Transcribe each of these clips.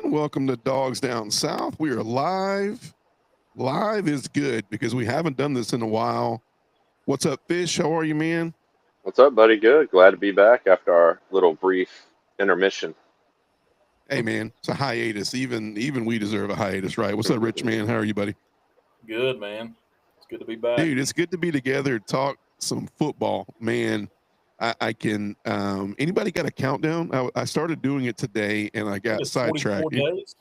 Welcome to Dogs Down South. We are live. Live is good because we haven't done this in a while. What's up, Fish? How are you, man? What's up, buddy? Good. Glad to be back after our little brief intermission. Hey, man, it's a hiatus. Even we deserve a hiatus, right? What's up, Rich, man? How are you, buddy? Good, man. It's good to be back. Dude, it's good to be together, talk some football, man. I can. Anybody got a countdown? I started doing it today, and I I think got it's 44 sidetracked. days.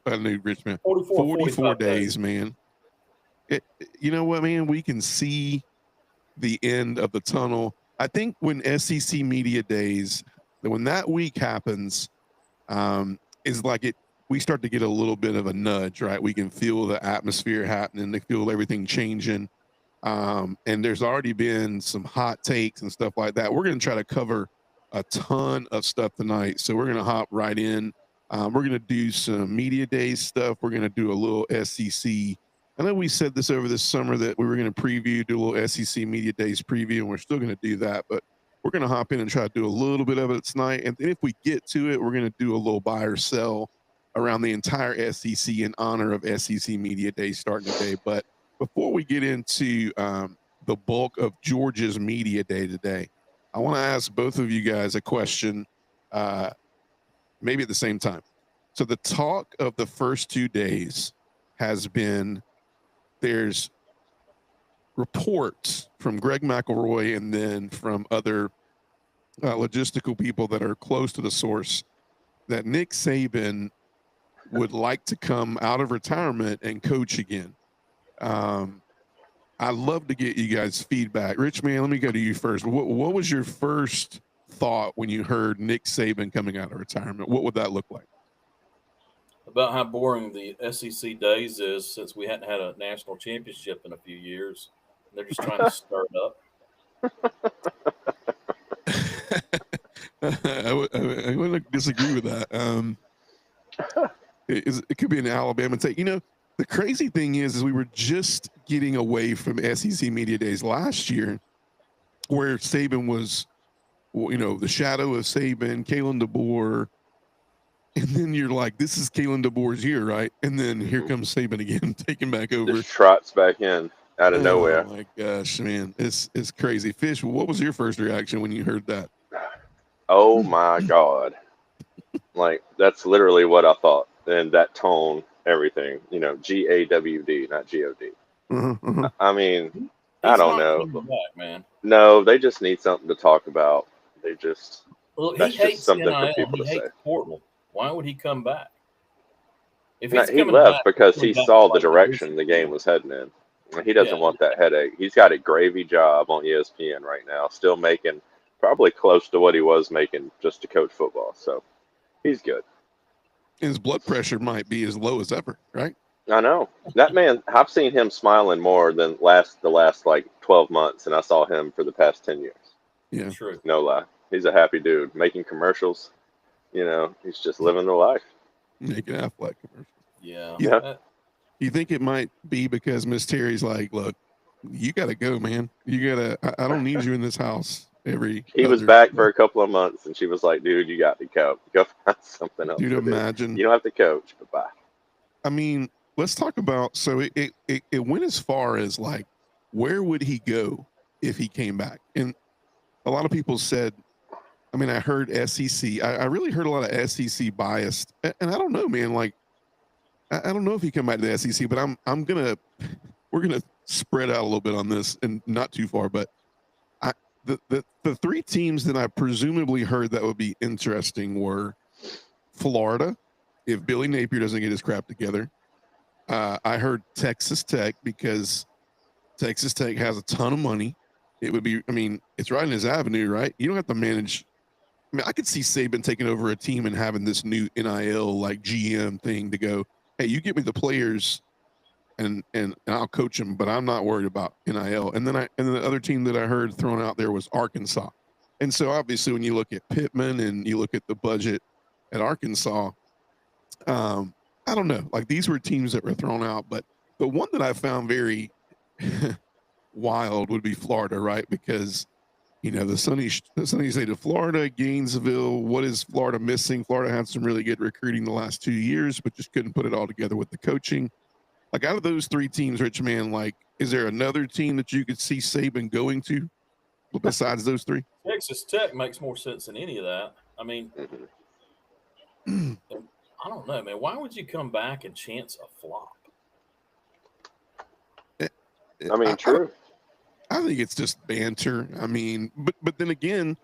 I knew Rich, man. 44 44 days. days, man. You know what, man? We can see the end of the tunnel. I think when SEC Media Days, when that week happens, is like it. We start to get a little bit of a nudge, right? We can feel the atmosphere happening, they feel everything changing, and there's already been some hot takes and stuff like that. We're going to try to cover a ton of stuff tonight, so we're going to hop right in. We're going to do some media days stuff. We're going to do a little SEC. I know we said this over this summer that we were going to do a little SEC Media Days preview, and we're still going to do that. But we're going to hop in and try to do a little bit of it tonight. And then if we get to it, we're going to do a little buy or sell around the entire SEC in honor of SEC Media Days starting today. But before we get into the bulk of Georgia's Media Day today, I want to ask both of you guys a question, maybe at the same time. So the talk of the first 2 days has been there's reports from Greg McElroy and then from other logistical people that are close to the source that Nick Saban would like to come out of retirement and coach again. I'd love to get you guys' feedback. Rich, man, let me go to you first. What was your first thought when you heard Nick Saban coming out of retirement? What would that look like? About how boring the SEC days is since we hadn't had a national championship in a few years. They're just trying to start I wouldn't disagree with that. It could be an Alabama take. You know, the crazy thing is we were just getting away from SEC Media Days last year, where Saban was, the shadow of Saban, Kalen DeBoer, and then you're like, this is Kalen DeBoer's year, right? And then here comes Saban again, taking back over. Just trots back in out of nowhere. Oh my gosh, man, it's crazy. Fish, what was your first reaction when you heard that? Oh my God. Like, that's literally what I thought. And that tone, everything. GAWD, not GOD. I mean, I He's don't not know. coming back, man. No, they just need something to talk about. Well, he That's just hates something for NIL. people He to say. hates portal. Why would he come back? If No, he's he coming left back, because he's he coming back saw to the like direction the game was heading in. He doesn't Yeah, want that headache. He's got a gravy job on ESPN right now, still making probably close to what he was making just to coach football. So he's good. His blood pressure might be as low as ever, right? I know that man. I've seen him smiling more than the last like 12 months, and I saw him for the past 10 years. Yeah. true. No lie, he's a happy dude making commercials. He's just living the life. Naked Affleck commercial. Yeah. Yeah. Yeah, You think it might be because Miss Terry's like, look, you got to go, man. You got to, I don't need you in this house every he was other. back for a couple of months, and she was like, "Dude, you got to go. Go find something else Dude, to do. imagine. You don't have to coach, but bye." I mean, let's talk about, so it went as far as like, where would he go if he came back? And a lot of people said, I mean, I heard SEC. I really heard a lot of SEC biased. And I don't know, man. Like, I don't know if he come back to the SEC, but we're gonna spread out a little bit on this and not too far. But I, the 3 teams that I presumably heard that would be interesting were Florida, if Billy Napier doesn't get his crap together. I heard Texas Tech because Texas Tech has a ton of money. It would be, I mean, it's right in his avenue, right? You don't have to manage. I mean, I could see Saban taking over a team and having this new NIL like GM thing to go, hey, you get me the players and I'll coach them, but I'm not worried about NIL. And then the other team that I heard thrown out there was Arkansas. And so obviously when you look at Pittman and you look at the budget at Arkansas, I don't know. Like these were teams that were thrown out, but the one that I found very wild would be Florida, right? Because the sunny state of Florida, Gainesville. What is Florida missing? Florida had some really good recruiting the last 2 years, but just couldn't put it all together with the coaching. Like, out of those three teams, Rich Man, like, is there another team that you could see Saban going to besides those three? Texas Tech makes more sense than any of that. I mean, Mhm. I don't know, man. Why would you come back and chance a flop? I mean, true. I think it's just banter. I mean, but then again,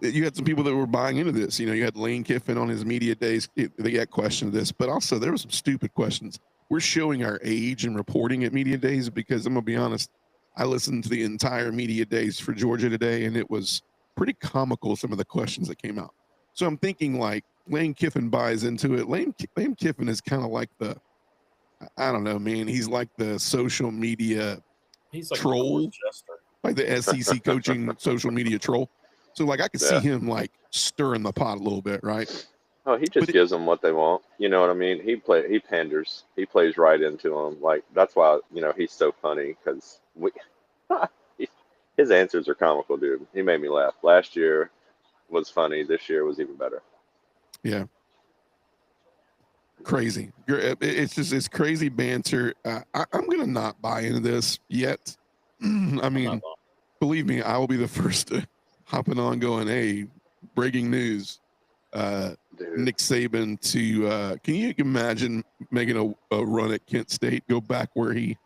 you had some people that were buying into this. You had Lane Kiffin on his media days. They got questioned this, but also there were some stupid questions. We're showing our age and reporting at media days because I'm gonna be honest. I listened to the entire media days for Georgia today, and it was pretty comical, some of the questions that came out. So I'm thinking, like, Lane Kiffin buys into it. Lane Kiffin is kind of like I don't know, man. He's like the social media He's like troll, Chester. like the SEC coaching social media troll. So, like, I could see Yeah. him, like, stirring the pot a little bit, right? Oh, he just gives them what they want. You know what I mean? He panders. He plays right into them. Like, that's why he's so funny because his answers are comical, dude. He made me laugh. Last year was funny. This year was even better. Yeah. Crazy. It's crazy banter. I'm gonna not buy into this yet. I mean, believe me, I will be the first to hopping on going, hey, breaking news. Dude. Nick Saban to can you imagine making a run at Kent State, go back where he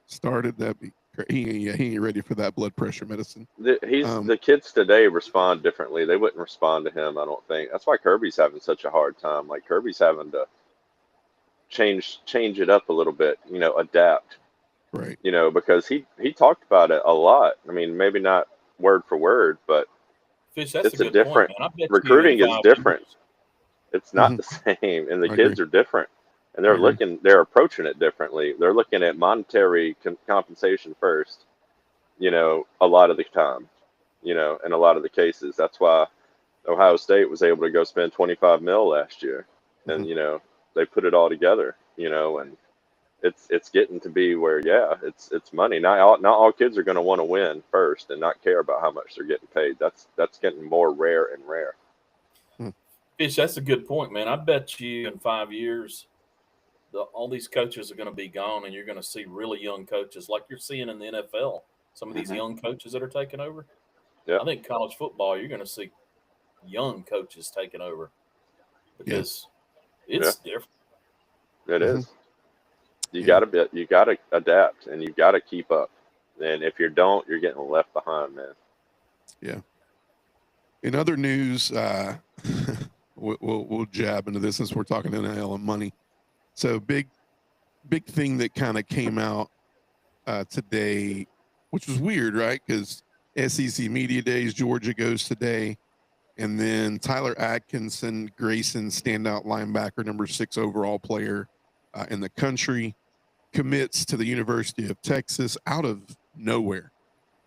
started? That'd be he ain't ready for that blood pressure medicine. The kids today respond differently. They wouldn't respond to him, I don't think. That's why Kirby's having such a hard time. Like, Kirby's having to change it up a little bit, adapt. Right. Because he talked about it a lot. I mean, maybe not word for word, but Fish, that's it's a good different point, man. recruiting is different. It's not the same, and the kids agree. are different, and they're approaching it differently. They're looking at monetary compensation first, a lot of the time, in a lot of the cases. That's why Ohio State was able to go spend 25 mil last year, and they put it all together, and it's getting to be where it's money. Not all kids are going to want to win first and not care about how much they're getting paid. That's getting more rare and rare. Fish, that's a good point, man. I bet you in 5 years, all these coaches are going to be gone, and you're going to see really young coaches like you're seeing in the NFL. Some of these young coaches that are taking over. Yeah. I think college football, you're going to see young coaches taking over because it's different. It is. You gotta adapt, and you gotta keep up. And if you don't, you're getting left behind, man. Yeah. In other news, we'll jab into this since we're talking NIL and money. So big thing that kind of came out today, which was weird, right? Because SEC Media Days, Georgia goes today, and then Tyler Atkinson, Grayson, standout linebacker, number 6 overall player in the country, commits to the University of Texas out of nowhere.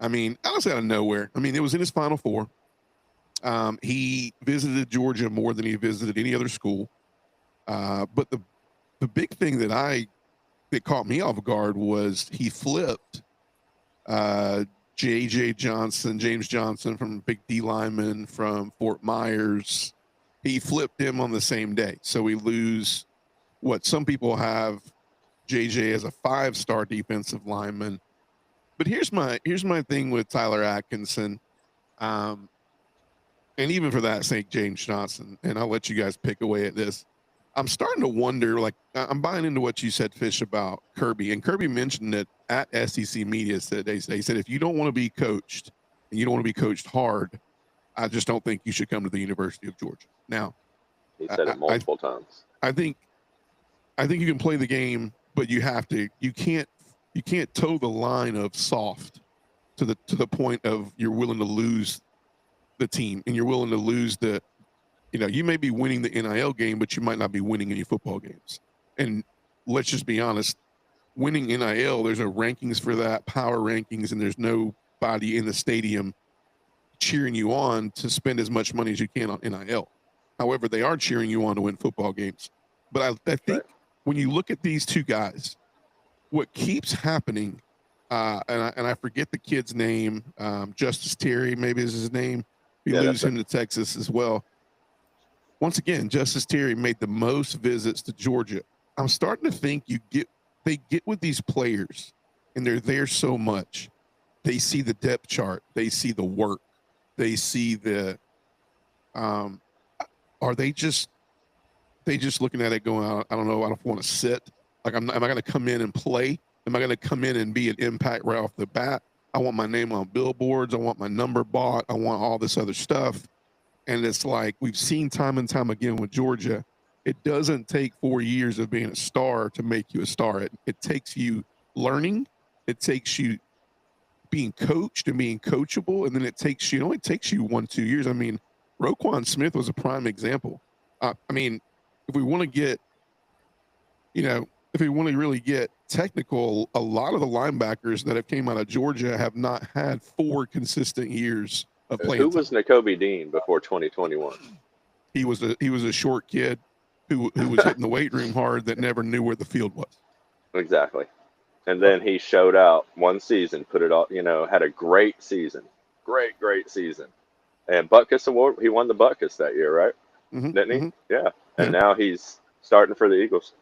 I mean, honestly, out of nowhere. I mean, it was in his Final Four. He visited Georgia more than he visited any other school. But the big thing that caught me off guard was he flipped J.J. Johnson, James Johnson from Big D lineman from Fort Myers. He flipped him on the same day. So we lose what some people have J.J. as a 5-star defensive lineman. But here's my thing with Tyler Atkinson. And even for that sake, James Johnson, and I'll let you guys pick away at this. I'm starting to wonder, like, I'm buying into what you said, Fish, about Kirby. And Kirby mentioned it at SEC Media today. He said, if you don't want to be coached and you don't want to be coached hard, I just don't think you should come to the University of Georgia. Now, he said it multiple times. I think you can play the game, but you can't toe the line of soft to the point of you're willing to lose the team and you're willing to lose you may be winning the NIL game, but you might not be winning any football games. And let's just be honest, winning NIL, there's no rankings for that, power rankings, and there's nobody in the stadium cheering you on to spend as much money as you can on NIL. However, they are cheering you on to win football games. But I think when you look at these two guys, what keeps happening, and I forget the kid's name. Justice Terry, maybe is his name. We Yeah, lose that's him to Texas as well. Once again, Justice Terry made the most visits to Georgia. I'm starting to think they get with these players, and they're there so much. They see the depth chart. They see the work. They see the. Are they just looking at it going, I don't know, I don't want to sit. Like, am I going to come in and play? Am I going to come in and be an impact right off the bat? I want my name on billboards. I want my number bought. I want all this other stuff. And it's like we've seen time and time again with Georgia, it doesn't take 4 years of being a star to make you a star. It takes you learning. It takes you being coached and being coachable. And then it only takes you 1-2 years. I mean, Roquan Smith was a prime example. I mean, if we want to get, if we want to really get technical, a lot of the linebackers that have came out of Georgia have not had 4 consistent years of playing. Who was Nakobe Dean before 2021? He was a short kid who was hitting the weight room hard that never knew where the field was. Exactly. And then he showed out one season, put it all, had a great season. Great season. And Butkus Award, he won the Butkus that year, right? Mm-hmm, Didn't he? Mm-hmm. Yeah. And now he's starting for the Eagles.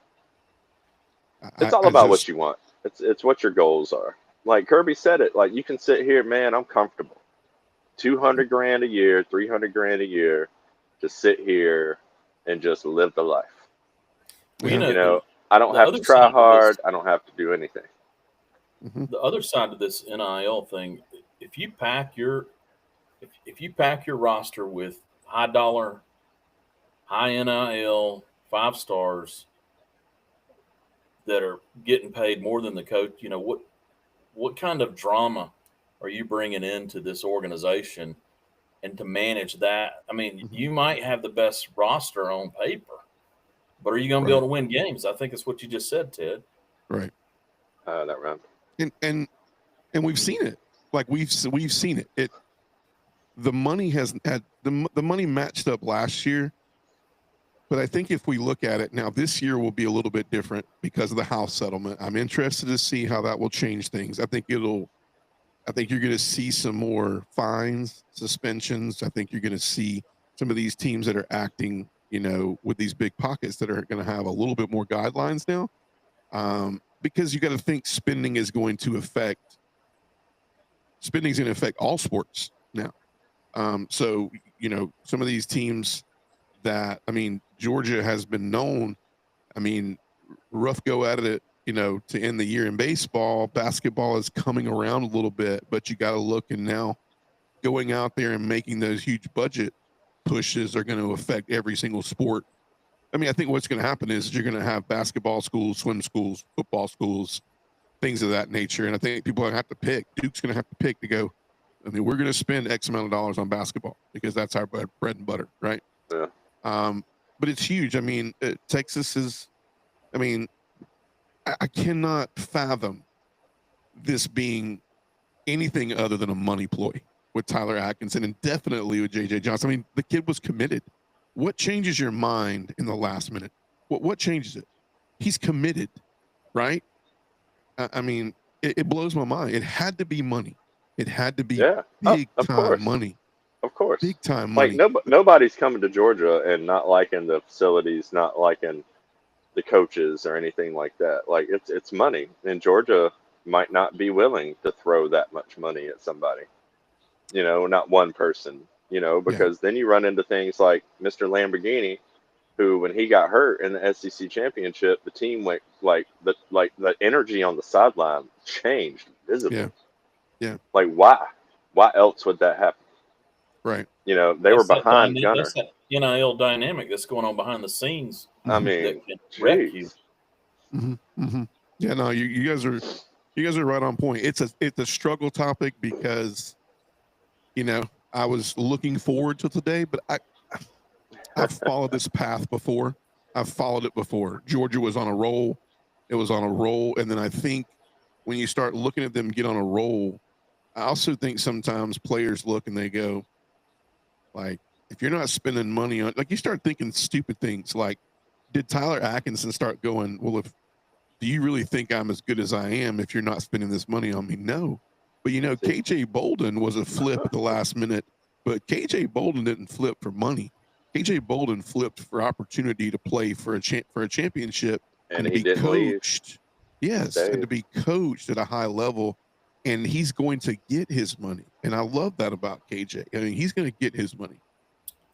It's all about what you want. It's what your goals are. Like Kirby said it, like you can sit here, man, I'm comfortable. $200,000 a year, $300,000 a year to sit here and just live the life. Well, I don't have to try hard. I don't have to do anything. Mm-hmm. The other side of this NIL thing, if you pack your roster with high dollar, high NIL, 5 stars that are getting paid more than the coach, what kind of drama are you bringing into this organization and to manage that? I mean, Mm-hmm. you might have the best roster on paper, but are you going to be able to win games? I think it's what you just said, Ted. Right. That round. And we've seen it. Like we've seen it. The money has had the money matched up last year. But I think if we look at it now, this year will be a little bit different because of the House settlement. I'm interested to see how that will change things. I think you're going to see some more fines, suspensions. I think you're going to see some of these teams that are acting, with these big pockets that are going to have a little bit more guidelines now. Because you got to think spending is going to affect all sports now. So, some of these teams that, Georgia has been known, rough go at it, to end the year in baseball. Basketball is coming around a little bit, but you got to look, and now going out there and making those huge budget pushes are going to affect every single sport. I think what's going to happen is you're going to have basketball schools, swim schools, football schools, things of that nature. And I think people are going to have to pick. Duke's going to have to pick to go, we're going to spend X amount of dollars on basketball because that's our bread and butter, right? Yeah. But it's huge. Texas is, I cannot fathom this being anything other than a money ploy with Tyler Atkinson and definitely with J.J. Johnson. The kid was committed. What changes your mind in the last minute? What changes it? He's committed, right? It blows my mind. It had to be money. It had to be big time money. Of course. Big time money. Like nobody's coming to Georgia and not liking the facilities, not liking the coaches or anything like that. Like it's money. And Georgia might not be willing to throw that much money at somebody. Not one person, because then you run into things like Mr. Lamborghini, who when he got hurt in the SEC championship, the team went the energy on the sideline changed visibly. Yeah. Like why? Why else would that happen? Right. They were behind Gunner. That's that NIL dynamic that's going on behind the scenes. That can wreck you. Mm-hmm. Mm-hmm. Yeah, no, you guys are right on point. It's a struggle topic because, I was looking forward to today, but I've followed this path before. I've followed it before. Georgia was on a roll. It was on a roll, and then I think when you start looking at them get on a roll, I also think sometimes players look and they go, like, if you're not spending money on, like, you start thinking stupid things like, did Tyler Atkinson start going, well, do you really think I'm as good as I am if you're not spending this money on me? No. But, you know, See? KJ Bolden was a flip at the last minute, but KJ Bolden didn't flip for money. KJ Bolden flipped for opportunity to play for a championship And to he be didn't leave. coached. Yes, and to Stayed. be coached at a high level, and he's going to get his money. And I love that about KJ. I mean, he's going to get his money.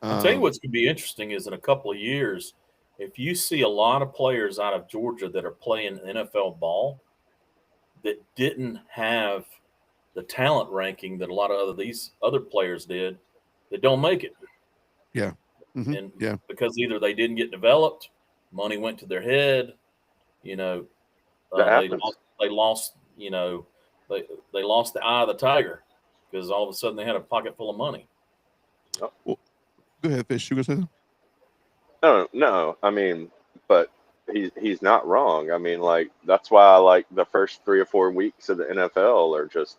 I'll tell you what's going to be interesting is in a couple of years, if you see a lot of players out of Georgia that are playing NFL ball that didn't have the talent ranking that a lot of these other players did, that don't make it. Yeah. Mhm. And Yeah. because either they didn't get developed, money went to their head, you know, That they happens. lost, you know, they lost the eye of the tiger because all of a sudden they had a pocket full of money. Go ahead, Fish. You gonna say something? No. I mean, but he's not wrong. I mean, like that's why I like the first 3 or 4 weeks of the NFL are just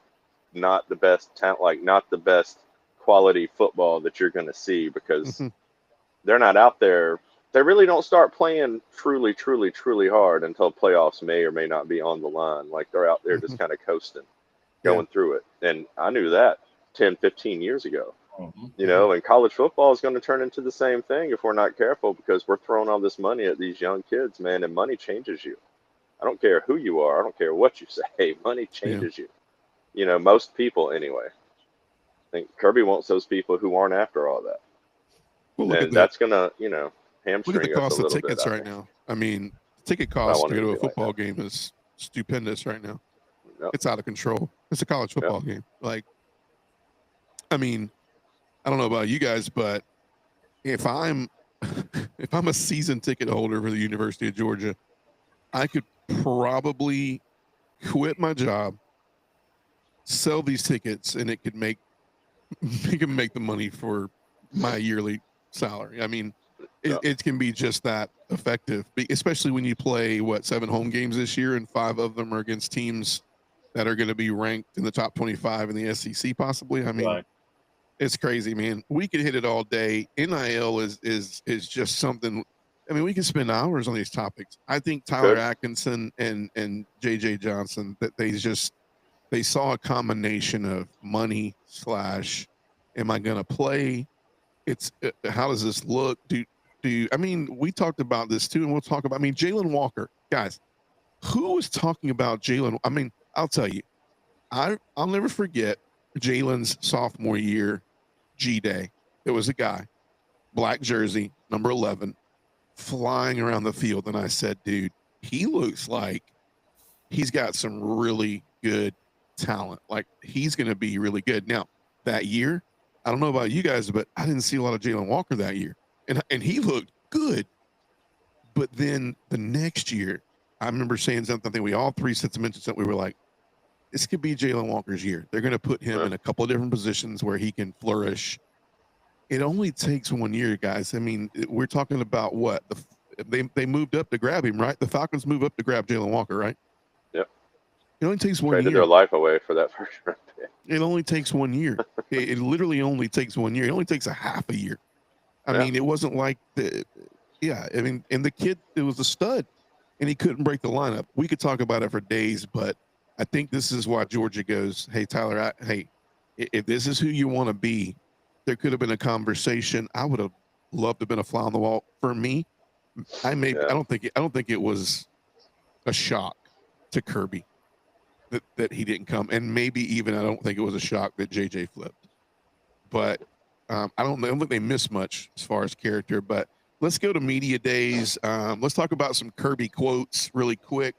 not the best talent, like not the best quality football that you're going to see because Mhm. they're not out there. They really don't start playing truly, truly, truly hard until playoffs may or may not be on the line. Like they're out there just Mhm. kind of coasting, Yeah. going through it. And I knew that 10, 15 years ago. Mhm. You know, and college football is going to turn into the same thing if we're not careful because we're throwing all this money at these young kids, man, and money changes you. I don't care who you are. I don't care what you say. Money Yeah. changes you. You know, most people anyway. I think Kirby wants those people who aren't after all that. Well, look at And the that's going to, you know, hamstring us a cost of little bit, tickets I right think. now. I mean, ticket I cost want to it go to to a be like football that. game is stupendous right now. Yep. It's out of control. It's a college football game. Like, I mean, I don't know about you guys, but if I'm if I'm a season ticket holder for the University of Georgia, I could probably quit my job, sell these tickets, and it could make the money for my yearly salary. I mean, Yep. it can be just that effective, especially when you play 7 home games this year, and 5 of them are against teams that are going to be ranked in the top 25 in the SEC, possibly. I mean, Right. it's crazy, man. We could hit it all day. NIL is just something. I mean, we can spend hours on these topics. I think Tyler Good. Atkinson and JJ Johnson, that they saw a combination of money slash, am I going to play? It's how does this look? I mean, we talked about this too, and we'll talk about. I mean, Jalen Walker, guys. Who was talking about Jalen? I mean, I'll tell you, I'll never forget Jalen's sophomore year G Day. There was a guy, black jersey, number 11, flying around the field, and I said, dude, he looks like he's got some really good talent. Like he's going to be really good. Now that year, I don't know about you guys, but I didn't see a lot of Jalen Walker that year, and he looked good. But then the next year, I remember saying something. I think we all three said to mention something. We were like, this could be Jalen Walker's year. They're going to put him in a couple of different positions where he can flourish. It only takes 1 year, guys. I mean, we're talking about what they moved up to grab him, right? The Falcons move up to grab Jalen Walker, right? Yep. It only takes 1 Traded year. their life away for that first round pick. It only takes 1 year. It literally only takes 1 year. It only takes a half a year. I mean, it wasn't like I mean, and the kid, it was a stud, and he couldn't break the lineup. We could talk about it for days, but I think this is why Georgia goes, hey, Tyler, hey, if this is who you want to be, there could have been a conversation. I would have loved to have been a fly on the wall. For me, I don't think it was a shock to Kirby that he didn't come, and maybe even I don't think it was a shock that JJ flipped. But I don't think they missed much as far as character. But let's go to media days. Let's talk about some Kirby quotes really quick.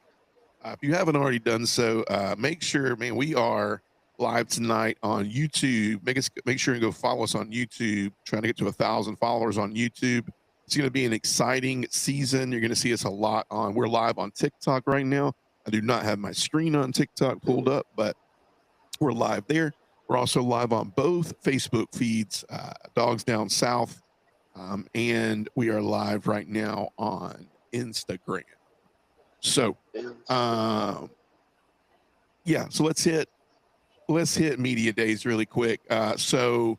If you haven't already done so, make sure, man, we are live tonight on YouTube. Make sure and go follow us on YouTube. Trying to get to 1,000 followers on YouTube. It's going to be an exciting season. You're going to see us a lot on. We're live on TikTok right now. I do not have my screen on TikTok pulled up, but we're live there. We're also live on both Facebook feeds, Dogs Down South, and we are live right now on Instagram. So, so let's hit media days really quick. So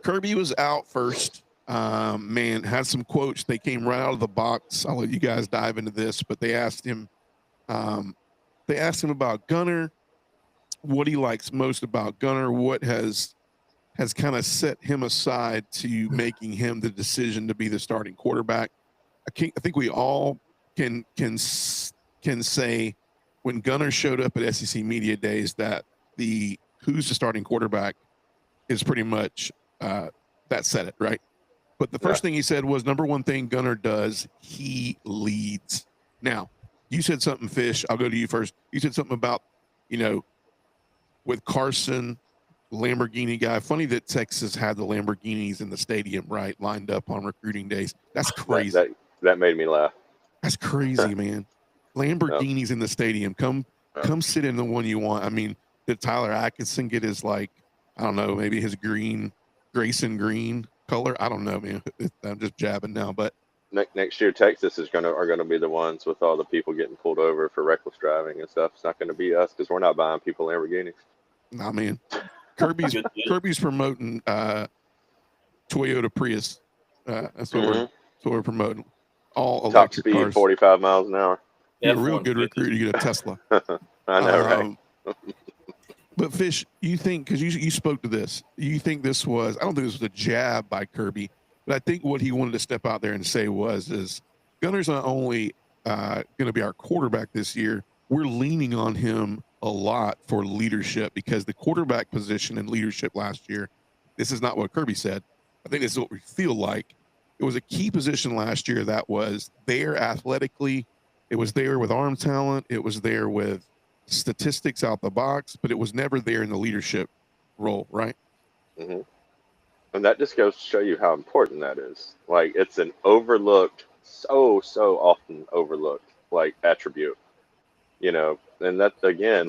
Kirby was out first. Man, had some quotes. They came right out of the box. I'll let you guys dive into this, but they asked him They asked him about Gunner, what he likes most about Gunner, what has kind of set him aside to making him the decision to be the starting quarterback. I think we all can say when Gunner showed up at SEC Media Days that who's the starting quarterback is pretty much that said it, right? But the first thing he said was, number one thing Gunner does, he leads. Now, you said something, Fish. I'll go to you first. You said something about, with Carson, Lamborghini guy. Funny that Texas had the Lamborghinis in the stadium, right, lined up on recruiting days. That's crazy. That made me laugh. That's crazy, man. Lamborghinis in the stadium. Come sit in the one you want. I mean, did Tyler Atkinson get his, I don't know, maybe his Grayson green color? I don't know, man. I'm just jabbing now, but next year Texas are going to be the ones with all the people getting pulled over for reckless driving and stuff. It's not going to be us because we're not buying people Lamborghinis. Nah, man. Kirby's promoting Toyota Prius. That's what we're promoting. All top electric speed, cars. 45 miles an hour. You're a real good recruiter. You get a Tesla. I know, right? But Fish, you think, because you spoke to this, you think this was, I don't think this was a jab by Kirby, but I think what he wanted to step out there and say is Gunner's not only going to be our quarterback this year, we're leaning on him a lot for leadership, because the quarterback position and leadership last year, this is not what Kirby said. I think this is what we feel like. It was a key position last year that was there athletically. It was there with arm talent. It was there with statistics out the box, but it was never there in the leadership role, right? Mm-hmm. And that just goes to show you how important that is. It's an overlooked, so often overlooked, attribute, and that, again,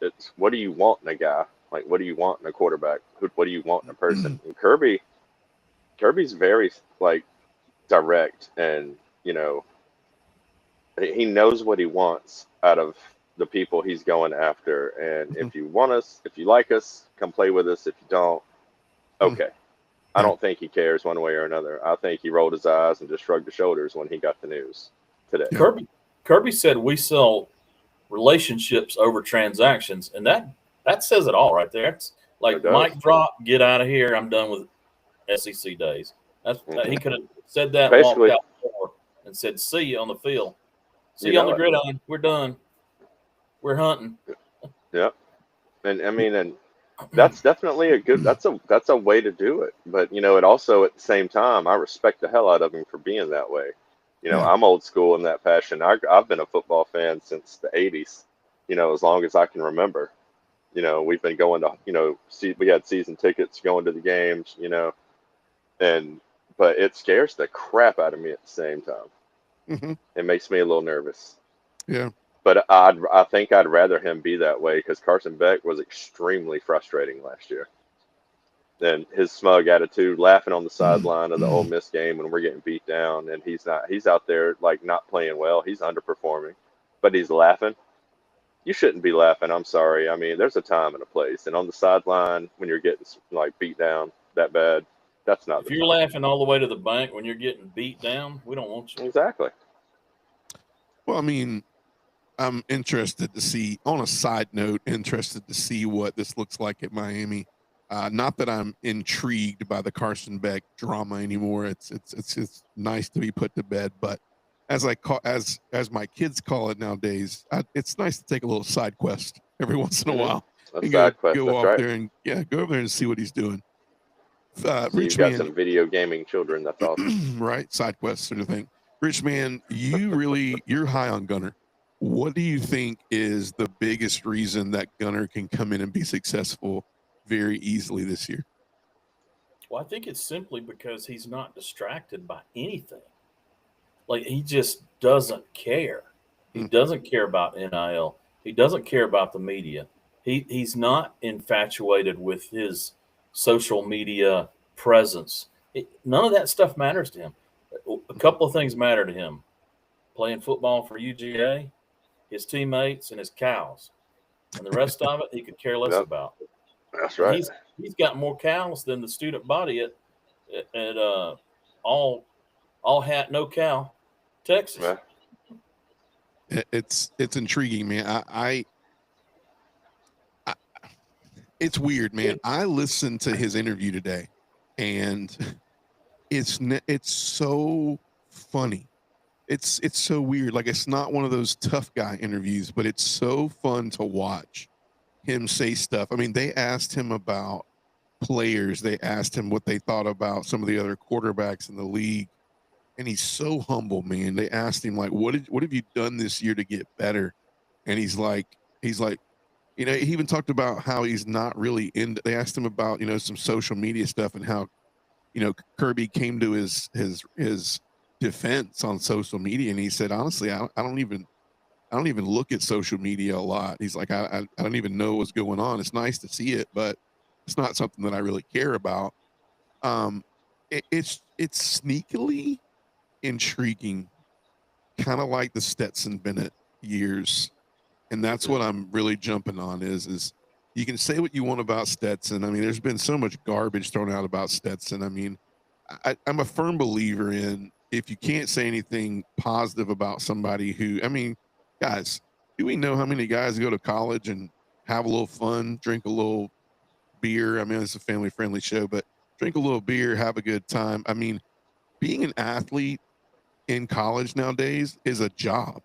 it's what do you want in a guy? What do you want in a quarterback? What do you want in a person? And Kirby's very, direct, and, he knows what he wants out of the people he's going after. And if you want us, if you like us, come play with us. If you don't, okay. I don't think he cares one way or another. I think he rolled his eyes and just shrugged his shoulders when he got the news today. Kirby said we sell relationships over transactions, and that says it all right there. It's mic drop, get out of here. I'm done with SEC days. He could have said that, basically, walked out the door and said, "See you on the field. See you on the gridiron. We're done. We're hunting." Yep. And I mean, and that's definitely a good. That's a way to do it. But it also, at the same time, I respect the hell out of him for being that way. I'm old school in that fashion. I've been a football fan since the '80s. As long as I can remember. We've been going to, we had season tickets going to the games. But it scares the crap out of me at the same time. Mm-hmm. It makes me a little nervous. Yeah. But I think I'd rather him be that way, because Carson Beck was extremely frustrating last year. And his smug attitude, laughing on the sideline of the Ole Miss game when we're getting beat down, and he's out there not playing well. He's underperforming, but he's laughing. You shouldn't be laughing. I'm sorry. I mean, there's a time and a place. And on the sideline, when you're getting beat down that bad, that's not. If you're laughing all the way to the bank when you're getting beat down, we don't want you. Exactly. Well, I mean, I'm interested to see, on a side note, what this looks like at Miami. Not that I'm intrigued by the Carson Beck drama anymore. It's nice to be put to bed, but as my kids call it nowadays, it's nice to take a little side quest every once in a while. And go off there and go over there and see what he's doing. You've got some video gaming children. That's awesome. Right, side quest sort of thing. Rich man, you're high on Gunner. What do you think is the biggest reason that Gunner can come in and be successful very easily this year? Well, I think it's simply because he's not distracted by anything. He just doesn't care. He doesn't care about NIL. He doesn't care about the media. He's not infatuated with his social media presence. None of that stuff matters to him. A couple of things matter to him: playing football for UGA, his teammates, and his cows. And the rest of it, he could care less about. That's right. He's got more cows than the student body at all hat, no cow, Texas. It's intriguing, man. I it's weird, man. I listened to his interview today, and it's so funny. It's so weird. Like, it's not one of those tough guy interviews, but it's so fun to watch him say stuff. I mean, they asked him about players. They asked him what they thought about some of the other quarterbacks in the league, and he's so humble, man. They asked him, like, what have you done this year to get better? And he's like, you know, he even talked about how he's not really into. They asked him about, you know, some social media stuff and how, you know, Kirby came to his defense on social media, and he said, honestly, I don't even look at social media a lot. He's like, I don't even know what's going on. It's nice to see it, but it's not something that I really care about. It's sneakily intriguing, kind of like the Stetson Bennett years, and that's what I'm really jumping on. Is you can say what you want about Stetson. I mean, there's been so much garbage thrown out about Stetson. I mean, I'm a firm believer in, if you can't say anything positive about somebody who, I mean, guys, do we know how many guys go to college and have a little fun, drink a little beer? I mean, it's a family friendly show, but drink a little beer, have a good time. I mean, being an athlete in college nowadays is a job.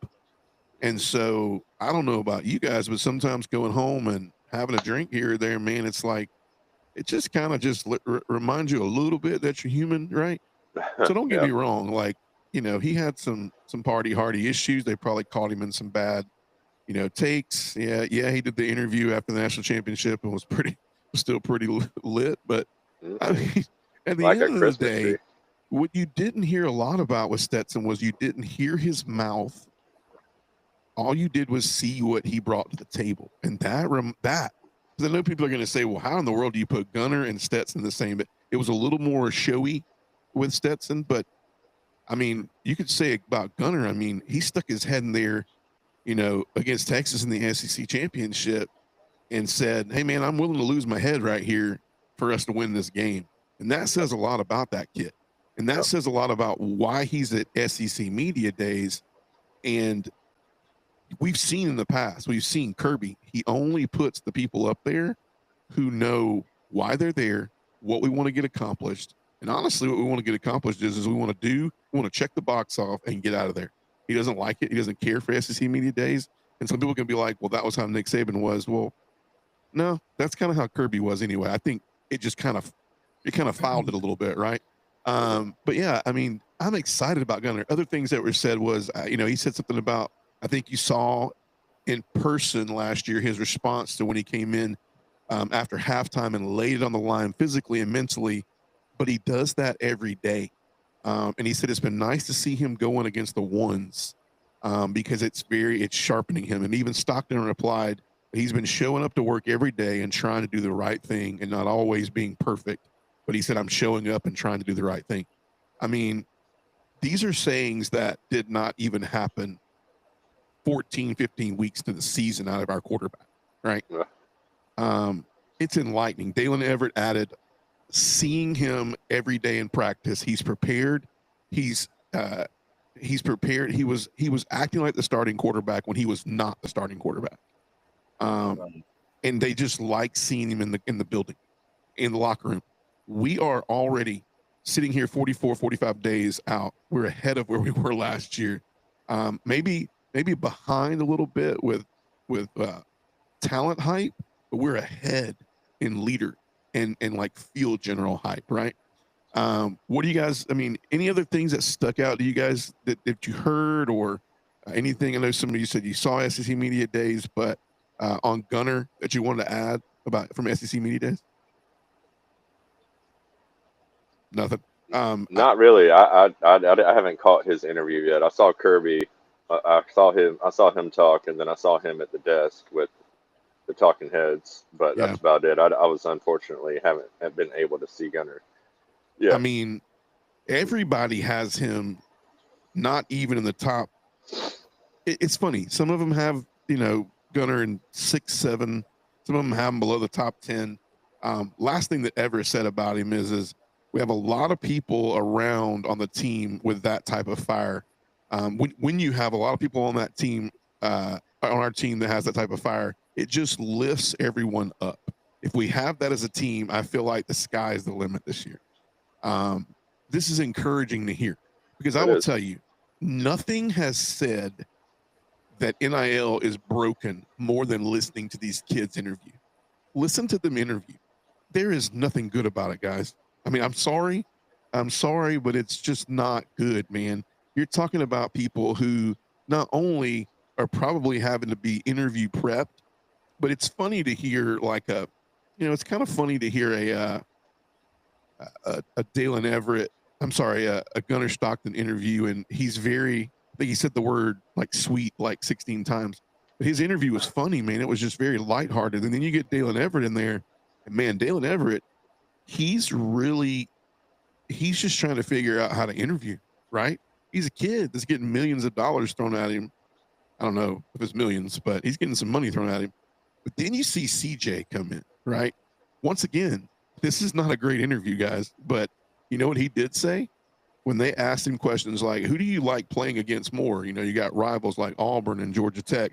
And so I don't know about you guys, but sometimes going home and having a drink here or there, man, it's like, it just kind of just reminds you a little bit that you're human, right? So don't get me wrong. Like, you know, he had some party hardy issues. They probably caught him in some bad, you know, takes. Yeah. He did the interview after the national championship and was still pretty lit. But I mean, at the end of the day, what you didn't hear a lot about with Stetson was you didn't hear his mouth. All you did was see what he brought to the table, and that because I know people are going to say, well, how in the world do you put Gunnar and Stetson the same? But it was a little more showy with Stetson. But I mean, you could say about Gunnar, I mean, he stuck his head in there, you know, against Texas in the SEC championship and said, hey, man, I'm willing to lose my head right here for us to win this game. And that says a lot about that kid. And that says a lot about why he's at SEC Media Days. And we've seen in the past, we've seen Kirby, he only puts the people up there who know why they're there, what we want to get accomplished. And honestly, what we want to get accomplished is we want to check the box off and get out of there. He doesn't like it. He doesn't care for SEC Media Days. And some people can be like, well, that was how Nick Saban was. Well, no, that's kind of how Kirby was anyway. I think it just kind of fouled it a little bit, right? But yeah, I mean, I'm excited about Gunnar. Other things that were said was, you know, he said something about, I think you saw in person last year his response to when he came in after halftime and laid it on the line physically and mentally, but he does that every day. And he said it's been nice to see him going against the ones because it's sharpening him. And even Stockton replied, he's been showing up to work every day and trying to do the right thing and not always being perfect. But he said, I'm showing up and trying to do the right thing. I mean, these are sayings that did not even happen 14, 15 weeks to the season out of our quarterback, right? Yeah. It's enlightening. Dalen Everett added, seeing him every day in practice, he's prepared. He's prepared. He was acting like the starting quarterback when he was not the starting quarterback. And they just like seeing him in the building, in the locker room. We are already sitting here 44, 45 days out. We're ahead of where we were last year. Maybe behind a little bit with talent hype, but we're ahead in leader and like field general hype, right? What do you guys, I mean, any other things that stuck out to you guys that you heard or anything? I know some of you said you saw SEC Media Days, but on Gunnar that you wanted to add about from SEC Media Days? Nothing. Not really. I haven't caught his interview yet. I saw Kirby. I saw him talk, and then I saw him at the desk with the talking heads. But that's about it. I was unfortunately haven't been able to see Gunnar. Yeah. I mean, everybody has him not even in the top. It's funny. Some of them have, you know, Gunnar in 6, 7. Some of them have him below the top 10. Last thing that Everett said about him is we have a lot of people around on the team with that type of fire. When you have a lot of people on that team, on our team that has that type of fire, it just lifts everyone up. If we have that as a team, I feel like the sky is the limit this year. This is encouraging to hear because I will tell you, nothing has said that NIL is broken more than listening to these kids interview. Listen to them interview. There is nothing good about it, guys. I mean, I'm sorry, but it's just not good, man. You're talking about people who not only are probably having to be interview prepped, but it's funny to hear it's kind of funny to hear a Dalen Everett, a Gunnar Stockton interview, and he's I think he said the word like sweet like 16 times. But his interview was funny, man. It was just very lighthearted. And then you get Dalen Everett in there, and man, Dalen Everett, he's just trying to figure out how to interview, right? He's a kid that's getting millions of dollars thrown at him. I don't know if it's millions, but he's getting some money thrown at him. But then you see CJ come in, right? Once again, this is not a great interview, guys. But you know what he did say? When they asked him questions like, who do you like playing against more? You know, you got rivals like Auburn and Georgia Tech.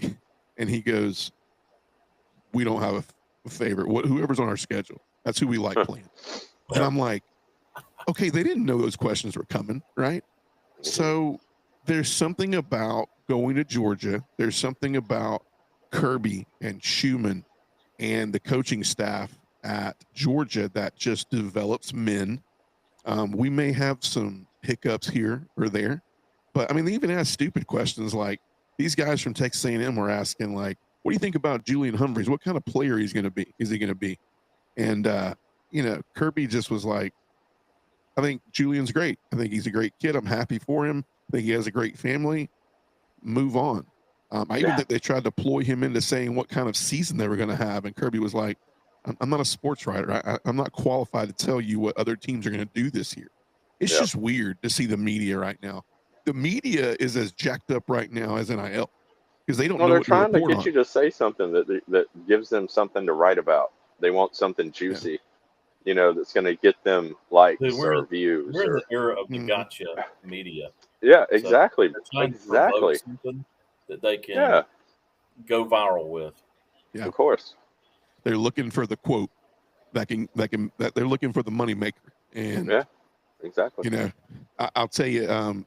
And he goes, we don't have a favorite. Whoever's on our schedule, that's who we like playing. And I'm like, okay, they didn't know those questions were coming, right? So there's something about going to Georgia. There's something about Kirby and Schumann and the coaching staff at Georgia that just develops men. We may have some hiccups here or there, but I mean, they even ask stupid questions like these guys from Texas A&M were asking, like, what do you think about Julian Humphreys? What kind of player is he going to be? And, Kirby just was like, I think Julian's great. I think he's a great kid. I'm happy for him. I think he has a great family. Move on. I even think they tried to ploy him into saying what kind of season they were going to have. And Kirby was like, I'm not a sports writer. I'm not qualified to tell you what other teams are going to do this year. It's just weird to see the media right now. The media is as jacked up right now as NIL because they don't know. They're what trying to report get on. you to say something that gives them something to write about. They want something juicy, that's going to get them likes or views. We're in the era of the gotcha media. Yeah, exactly. So exactly. Something that they can go viral with. Yeah, of course. They're looking for the quote that they're looking for the money maker. And exactly. I'll tell you,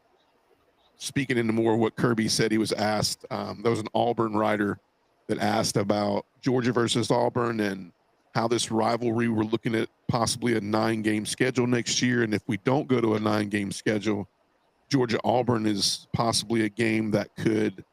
speaking into more of what Kirby said, he was asked, there was an Auburn writer that asked about Georgia versus Auburn and how this rivalry, we're looking at possibly a 9-game schedule next year. And if we don't go to a 9-game schedule, Georgia-Auburn is possibly a game that could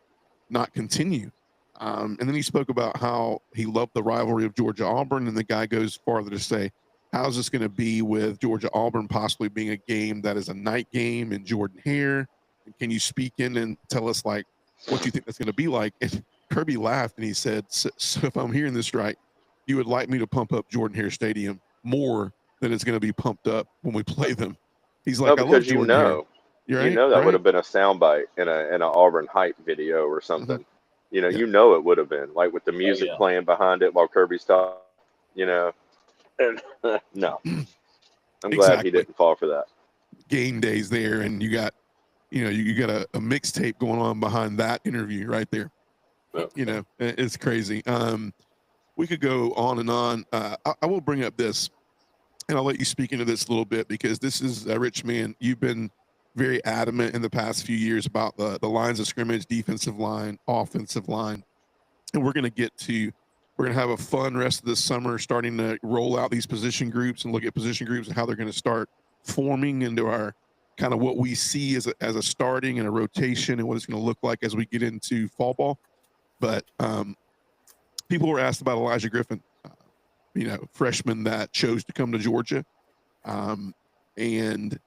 not continue. And then he spoke about how he loved the rivalry of Georgia-Auburn. And the guy goes farther to say, how's this going to be with Georgia-Auburn possibly being a game that is a night game in Jordan-Hare? And can you speak in and tell us, like, what you think that's going to be like? And Kirby laughed and he said, so if I'm hearing this right, you would like me to pump up Jordan-Hare Stadium more than it's going to be pumped up when we play them. He's like, no, I love because Jordan-Hare. That would have been a soundbite in an Auburn hype video or something. Mm-hmm. It would have been like with the music playing behind it while Kirby's talking. And no, I'm glad he didn't fall for that. Game days there, and you got, you got a mixtape going on behind that interview right there. Yep. It's crazy. We could go on and on. I will bring up this, and I'll let you speak into this a little bit because this is Rich, man. You've been very adamant in the past few years about the lines of scrimmage, defensive line, offensive line. And we're going to have a fun rest of this summer starting to roll out these position groups and look at position groups and how they're going to start forming into our kind of what we see as a starting and a rotation and what it's going to look like as we get into fall ball. But people were asked about Elijah Griffin, freshman that chose to come to Georgia. And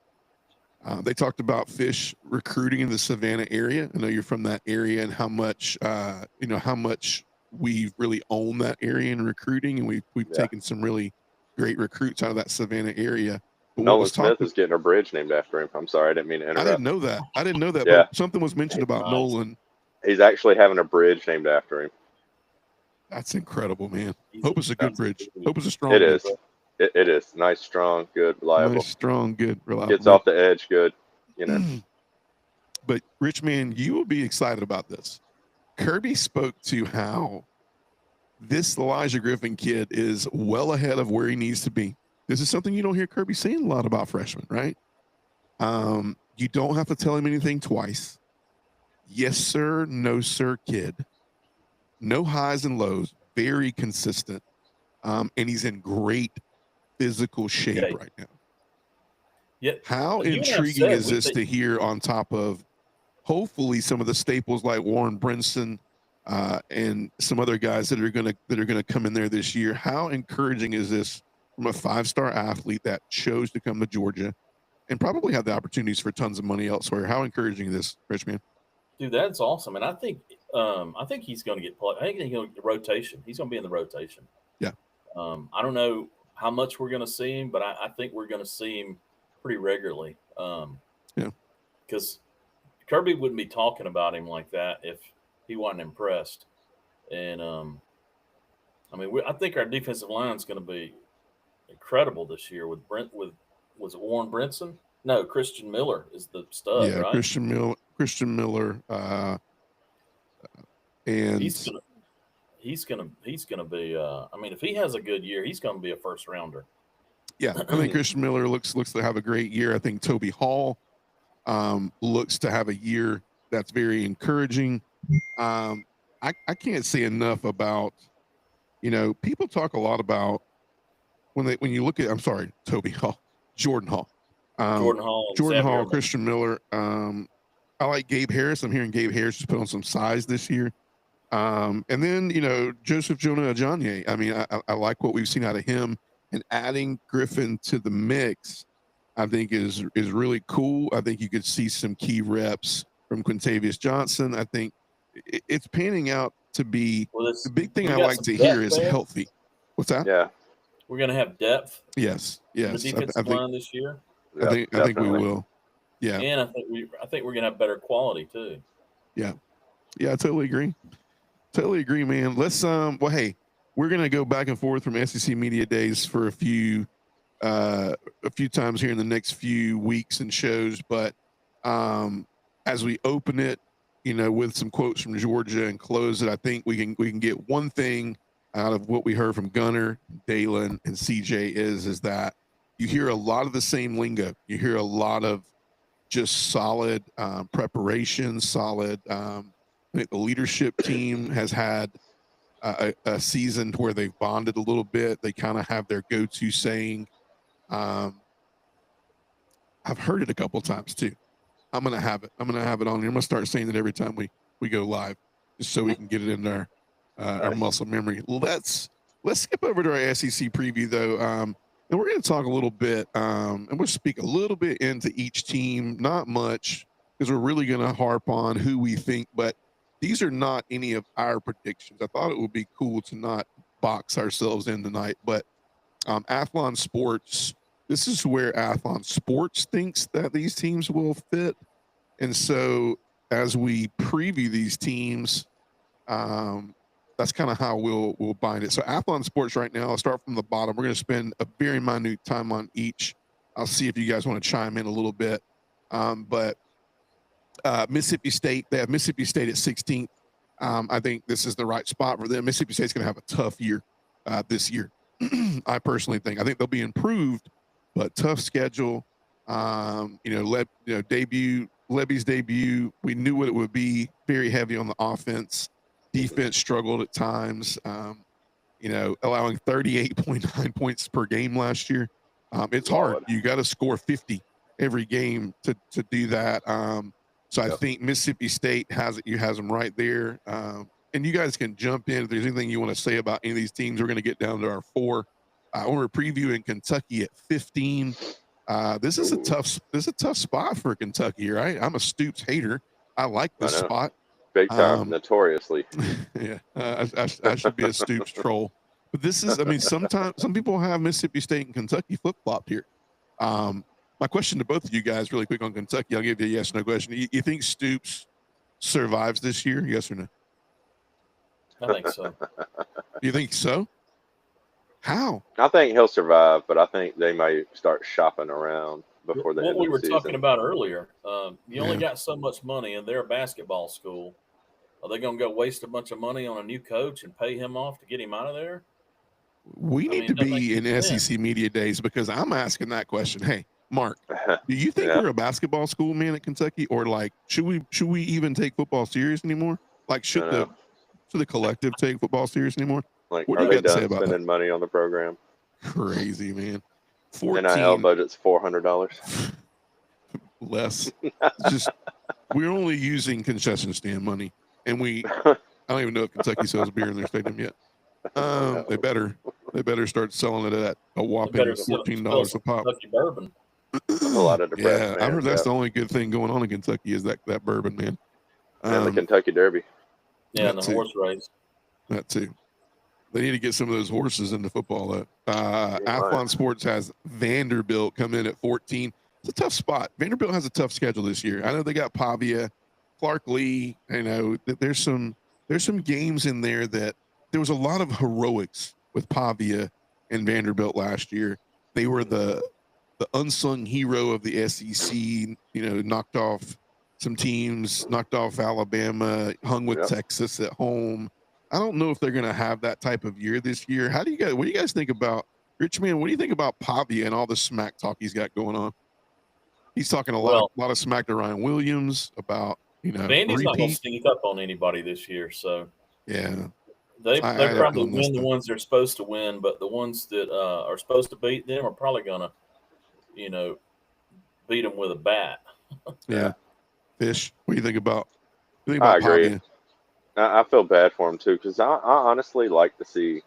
they talked about Fish recruiting in the Savannah area. I know you're from that area and how much we've really owned that area in recruiting, and we've taken some really great recruits out of that Savannah area. But Nolan Smith is getting a bridge named after him. I'm sorry, I didn't mean to interrupt. I didn't know that. Yeah. But something was mentioned about Nolan. He's actually having a bridge named after him. That's incredible, man. Hope it's a good bridge. Hope it's a strong. It is. It is nice, strong, good, reliable. Nice, strong, good, reliable. Gets off the edge, good. but Rich Man, you will be excited about this. Kirby spoke to how this Elijah Griffin kid is well ahead of where he needs to be. This is something you don't hear Kirby saying a lot about freshmen, right? You don't have to tell him anything twice. Yes, sir. No, sir, kid. No highs and lows. Very consistent. And he's in great physical shape Okay. right now. Yeah. How You and I intriguing said is we this think- to hear on top of hopefully some of the staples like Warren Brinson and some other guys that are gonna come in there this year? How encouraging is this from a 5-star athlete that chose to come to Georgia and probably have the opportunities for tons of money elsewhere? How encouraging is this, Richmond? Dude, that's awesome, and I think he's going to get play. I think he's going to get rotation. He's going to be in the rotation. Yeah. I don't know how much we're going to see him, but I think we're going to see him pretty regularly. Yeah. Because Kirby wouldn't be talking about him like that if he wasn't impressed. And I think our defensive line is going to be incredible this year with was it Warren Brinson? No, Christian Miller is the stud, Yeah, right? Christian Miller, and He's gonna be. If he has a good year, he's gonna be a first rounder. yeah, I think Christian Miller looks to have a great year. I think Toby Hall looks to have a year that's very encouraging. I can't say enough about, people talk a lot about when you look at, I'm sorry, Toby Hall, Jordan Hall. Jordan Hall, Christian Miller. I like Gabe Harris. I'm hearing Gabe Harris just put on some size this year. And then, Joseph Jonah Ajanye. I mean, I like what we've seen out of him, and adding Griffin to the mix, I think is really cool. I think you could see some key reps from Quintavious Johnson. I think it's panning out to be the big thing I like to hear is healthy. What's that? Yeah. We're going to have depth. Yes. In the defensive line this year. I think we will. Yeah. And I think we're going to have better quality too. Yeah. Yeah, I totally agree. Totally agree, man. Let's hey, we're gonna go back and forth from SEC Media Days for a few times here in the next few weeks and shows, but as we open it, with some quotes from Georgia and close it, I think we can get one thing out of what we heard from Gunner, Dalen, and CJ is that you hear a lot of the same lingo. You hear a lot of just solid preparation, solid. I think the leadership team has had a season where they've bonded a little bit. They kind of have their go-to saying. I've heard it a couple times too. I'm gonna have it on here. I'm gonna start saying it every time we go live, just so we can get it in our muscle memory. Let's skip over to our SEC preview though, and we're gonna talk a little bit, and we'll speak a little bit into each team. Not much, because we're really gonna harp on who we think, but these are not any of our predictions. I thought it would be cool to not box ourselves in tonight, but Athlon Sports, this is where Athlon Sports thinks that these teams will fit. And so as we preview these teams, that's kind of how we'll bind it. So Athlon Sports right now, I'll start from the bottom. We're going to spend a very minute time on each. I'll see if you guys want to chime in a little bit. But Mississippi State, they have Mississippi State at 16th. I think this is the right spot for them. Mississippi State's going to have a tough year this year. I personally think. I think they'll be improved, but tough schedule. Levy's debut. We knew what it would be. Very heavy on the offense. Defense struggled at times. Allowing 38.9 points per game last year. It's hard. You got to score 50 every game to do that. So I think Mississippi State has them right there. And you guys can jump in if there's anything you want to say about any of these teams. We're going to get down to our 4. We're previewing Kentucky at 15. This is a tough spot for Kentucky, right? I'm a Stoops hater. I like this spot. Big time, notoriously. Yeah, I should be a Stoops troll. But this is, sometimes some people have Mississippi State and Kentucky flip-flopped here. My question to both of you guys, really quick on Kentucky, I'll give you a yes or no question. You think Stoops survives this year? Yes or no? I think so. You think so? How? I think he'll survive, but I think they may start shopping around before the What end we of were the talking season. about earlier, you only Yeah. got so much money, and they're a basketball school. Are they going to go waste a bunch of money on a new coach and pay him off to get him out of there? We I need mean, to that makes be in no sense. SEC media days because I'm asking that question. Hey, Mark, do you think Yeah. we're a basketball school, man, at Kentucky, or like should we even take football serious anymore? Like I know. should the collective take football serious anymore? Like, What do are you they got to say done about that? spending money on the program? Crazy, man. NIL 14 budget's $400. less. It's just we're only using concession stand money, and I don't even know if Kentucky sells beer in their stadium yet. No. They better start selling it at a They whopping better sell $14 a some pop. Kentucky bourbon. That's a lot of depressed Yeah, I've fans. heard that's Yeah. the only good thing going on in Kentucky is that bourbon, man. And the Kentucky Derby. Yeah, and That the too. horse race. That too. They need to get some of those horses into football. Right. Athlon Sports has Vanderbilt come in at 14. It's a tough spot. Vanderbilt has a tough schedule this year. I know they got Pavia, Clark Lee. I know that there's some games in there that there was a lot of heroics with Pavia and Vanderbilt last year. They were the unsung hero of the SEC. You know, knocked off some teams, knocked off Alabama, hung with Yep. Texas at home. I don't know if they're going to have that type of year this year. What do you guys think about Rich Man? What do you think about Pavia and all the smack talk he's got going on? He's talking a lot of smack to Ryan Williams about, Vandy's not going to repeat. sneak up on anybody this year, so Yeah. they I probably don't know win the stuff. ones they're supposed to win, but the ones that are supposed to beat them are probably going to, beat them with a bat. Yeah. Fish, what do you think about? I agree. Pavia? I feel bad for him too because I honestly like to see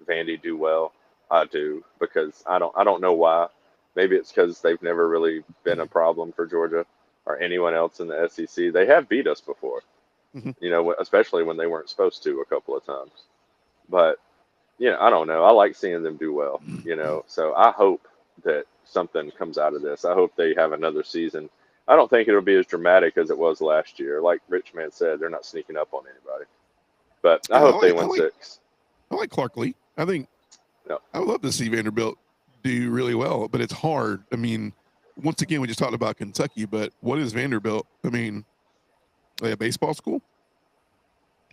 Vandy do well. I do because I don't know why. Maybe it's because they've never really been a problem for Georgia or anyone else in the SEC. They have beat us before, Mhm. especially when they weren't supposed to a couple of times. But I don't know. I like seeing them do well. So I hope that something comes out of this. I hope they have another season. I don't think it'll be as dramatic as it was last year. Like Richman said, they're not sneaking up on anybody. But I hope they win 6. I like Clark Lee. I think Yep. I would love to see Vanderbilt do really well, but it's hard. I mean, once again, we just talked about Kentucky, but what is Vanderbilt? I mean, are they a baseball school?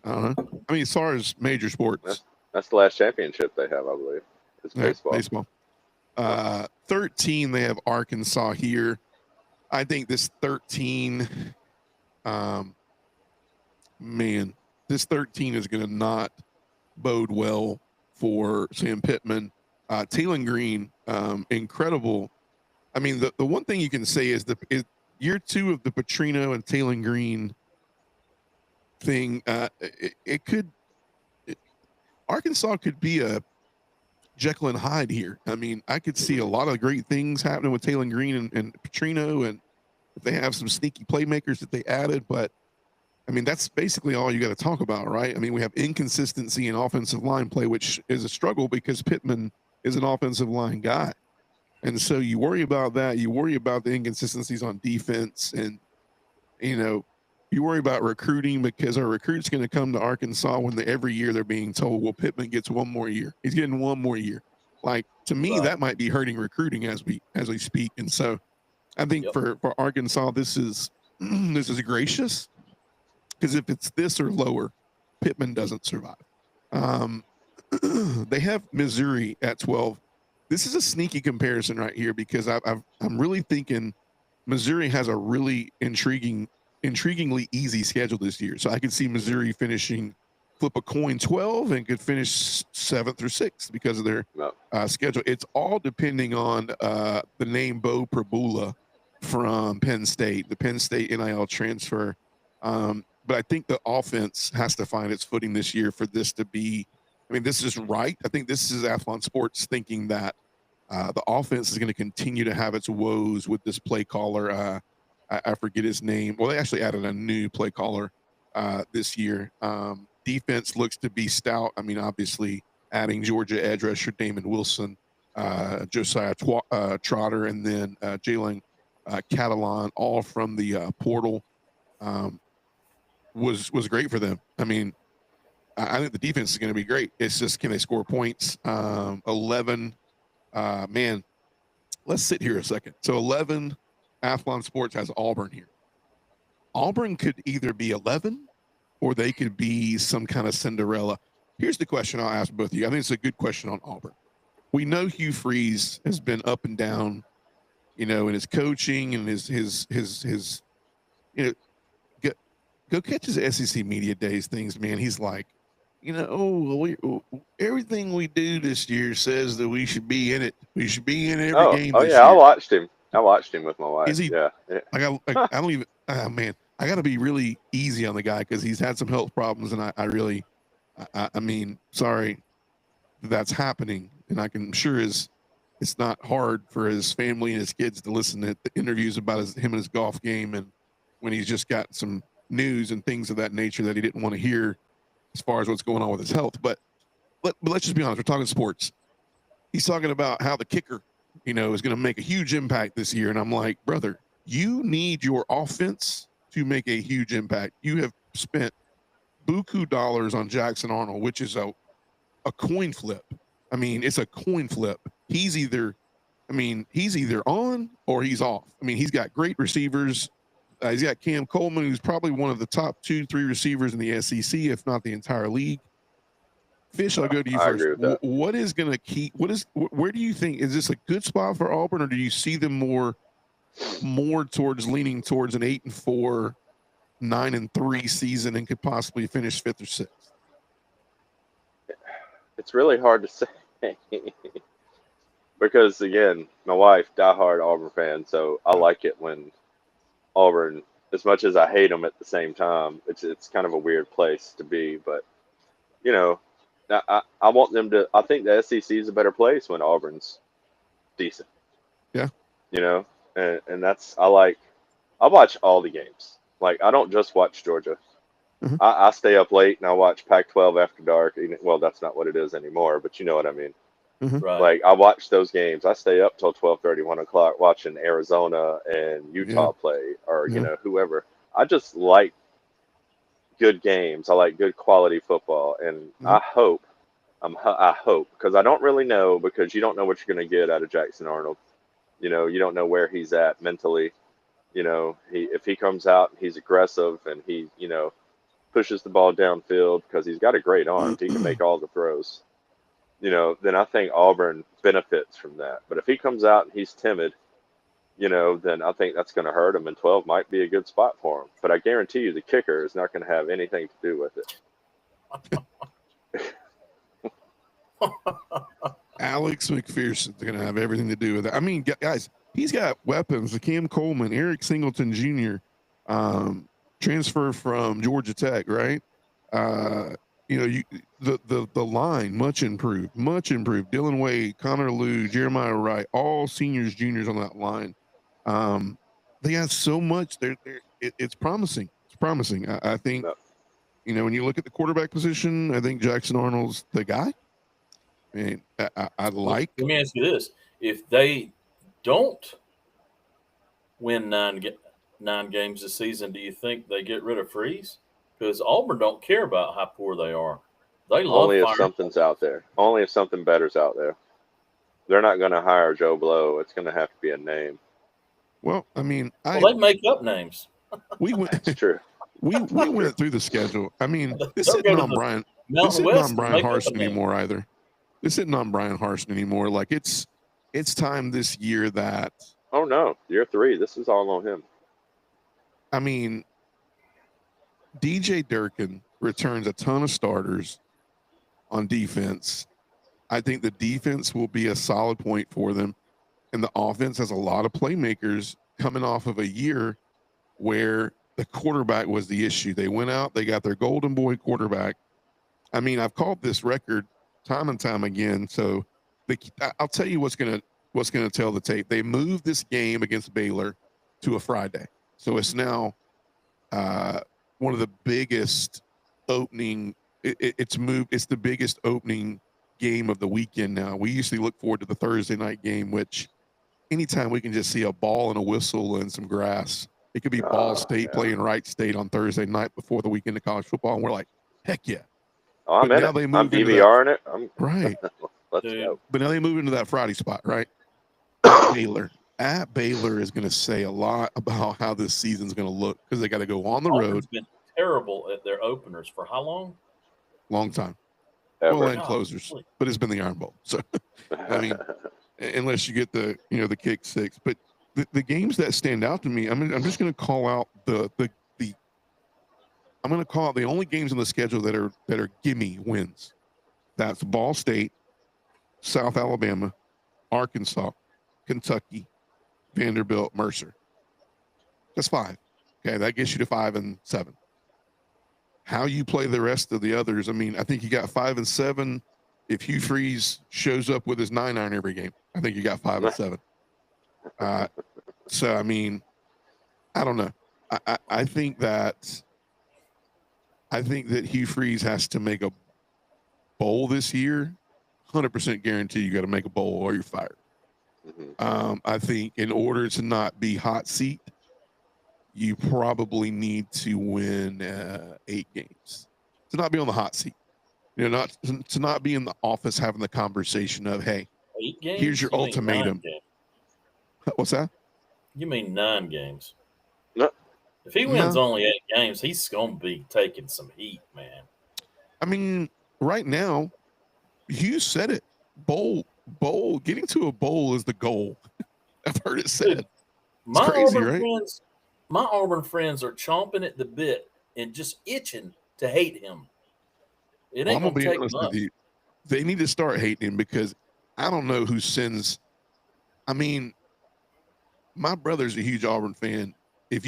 I don't know. I mean, as far as major sports, That's the last championship they have, I believe. It's baseball. Baseball. 13, they have Arkansas here. I think this 13, this 13 is going to not bode well for Sam Pittman. Taylon Green, incredible. I mean, the one thing you can say is year 2 of the Petrino and Taylon Green thing. Arkansas could be a Jekyll and Hyde here. I mean, I could see a lot of great things happening with Taylon Green and Petrino, and if they have some sneaky playmakers that they added, but I mean, that's basically all you got to talk about, right? I mean, we have inconsistency in offensive line play, which is a struggle because Pittman is an offensive line guy. And so you worry about that. You worry about the inconsistencies on defense, and, you worry about recruiting because our recruits going to come to Arkansas when every year they're being told, well, Pittman gets one more year. He's getting one more year. Like, to me, Right. that might be hurting recruiting as we speak. And so I think for Arkansas, this is gracious, because if it's this or lower, Pittman doesn't survive. They have Missouri at 12. This is a sneaky comparison right here because I'm really thinking Missouri has a really intriguingly easy schedule this year. So I could see Missouri flip a coin 12 and could finish 7th or 6th because of their schedule. It's all depending on the name Bo Prabula from Penn State, the Penn State NIL transfer. But I think the offense has to find its footing this year for this to be. I mean, this is right. I think this is Athlon Sports thinking that the offense is going to continue to have its woes with this play caller. I forget his name. Well, they actually added a new play caller this year. Defense looks to be stout. I mean, obviously, adding Georgia edge rusher Damon Wilson, Josiah Trotter, and then Jalen Catalan, all from the portal, was great for them. I mean, I think the defense is going to be great. It's just, can they score points? 11, let's sit here a second. So 11, Athlon Sports has Auburn here. Auburn could either be 11 or they could be some kind of Cinderella. Here's the question I'll ask both of you. I think it's a good question on Auburn. We know Hugh Freeze has been up and down, in his coaching and his go catch his SEC media days things, man. He's like, everything we do this year says that we should be in it. We should be in every game. Oh this yeah, year. I watched him. I watched him with my wife. Is he? Yeah. I don't even. Man, I got to be really easy on the guy because he's had some health problems, and I mean, sorry, that's happening, and I'm sure it's not hard for his family and his kids to listen to the interviews about him and his golf game, and when he's just got some news and things of that nature that he didn't want to hear as far as what's going on with his health. But let's just be honest. We're talking sports. He's talking about how the kicker, is going to make a huge impact this year. And I'm like, brother, you need your offense to make a huge impact. You have spent buku dollars on Jackson Arnold, which is a coin flip. I mean, it's a coin flip. He's either on or he's off. I mean, he's got great receivers. He's got Cam Coleman, who's probably one of the top 2-3 receivers in the SEC, if not the entire league. Fish, I'll go to you I first. agree with that. What is going to keep? Where do you think is this a good spot for Auburn, or do you see them more leaning towards an 8-4, 9-3 season and could possibly finish 5th or 6th? It's really hard to say because again, my wife, diehard Auburn fan, so I like it when Auburn, as much as I hate them at the same time, it's kind of a weird place to be. But I want them to. I think the SEC is a better place when Auburn's decent. Yeah. And that's I watch all the games. Like I don't just watch Georgia. Mm-hmm. I stay up late and I watch Pac-12 after dark. Well, that's not what it is anymore, but you know what I mean. Mm-hmm. Right. Like I watch those games. I stay up till 12:30, 1 o'clock watching Arizona and Utah play, or whoever. I just like good games. I like good quality football, and I hope because I don't really know, because you don't know what you're going to get out of Jackson Arnold. You don't know where he's at mentally. If he comes out and he's aggressive and he pushes the ball downfield because he's got a great arm, he can make all the throws. Then I think Auburn benefits from that. But if he comes out and he's timid, then I think that's going to hurt him, and 12 might be a good spot for him. But I guarantee you the kicker is not going to have anything to do with it. Alex McPherson's going to have everything to do with it. I mean, guys, he's got weapons. The Cam Coleman, Eric Singleton Jr., transfer from Georgia Tech, right? The line much improved. Dylan Wade, Connor Lew, Jeremiah Wright, all seniors, juniors on that line. They have so much. It's promising. It's promising. I think, when you look at the quarterback position, I think Jackson Arnold's the guy. And I like. Let me ask you this: if they don't win nine games this season, do you think they get rid of Freeze? Because Auburn don't care about how poor they are. They love only if something's out there. Only if something better's out there. They're not going to hire Joe Blow. It's going to have to be a name. Well, I mean, they make up names. We went. It's true. We went through the schedule. I mean, this isn't on Brian. This isn't on Brian Harsin anymore either. This isn't on Brian Harsin anymore. Like it's time this year that. Oh no, year 3. This is all on him. I mean, DJ Durkin returns a ton of starters on defense. I think the defense will be a solid point for them. And the offense has a lot of playmakers coming off of a year where the quarterback was the issue. They went out, they got their golden boy quarterback. I mean, I've called this record time and time again. So I'll tell you what's gonna tell the tape. They moved this game against Baylor to a Friday. So it's now one of the biggest opening. It's moved. It's the biggest opening game of the weekend now. We usually look forward to the Thursday night game, which anytime we can just see a ball and a whistle and some grass. It could be Ball State playing Wright State on Thursday night before the weekend of college football, and we're like, heck yeah. Oh, I'm in it. I'm DVRing it. Right. Let's go. But now they move into that Friday spot, right? at Baylor. At Baylor is going to say a lot about how this season's going to look because they got to go on the road. Auburn's been terrible at their openers for how long? Long time. Ever. Well, and closers, but it's been the Iron Bowl. So, I mean, unless you get the kick six, but the games that stand out to me, I'm just going to call out the I'm going to call out the only games on the schedule that are gimme wins. That's Ball State, South Alabama, Arkansas, Kentucky, Vanderbilt, Mercer. That's 5. Okay, that gets you to 5 and 7. How you play the rest of the others, I mean, I think you got 5 and 7. If Hugh Freeze shows up with his 9-iron every game, I think you got 5 and 7. So, I mean, I don't know. I think that Hugh Freeze has to make a bowl this year. 100% guarantee you got to make a bowl or you're fired. I think in order to not be hot seat, you probably need to win 8 games to not be on the hot seat. Not to not be in the office having the conversation of, hey, 8 games? Here's your ultimatum. What's that? You mean 9 games? No. If he wins only 8 games, he's going to be taking some heat, man. I mean, right now, you said it. Bowl, getting to a bowl is the goal. I've heard it said. My crazy, Auburn right? friends, my Auburn friends are chomping at the bit and just itching to hate him. It ain't I'm going to be take honest much. with you. They need to start hating him because I don't know who sends. I mean, my brother's a huge Auburn fan. If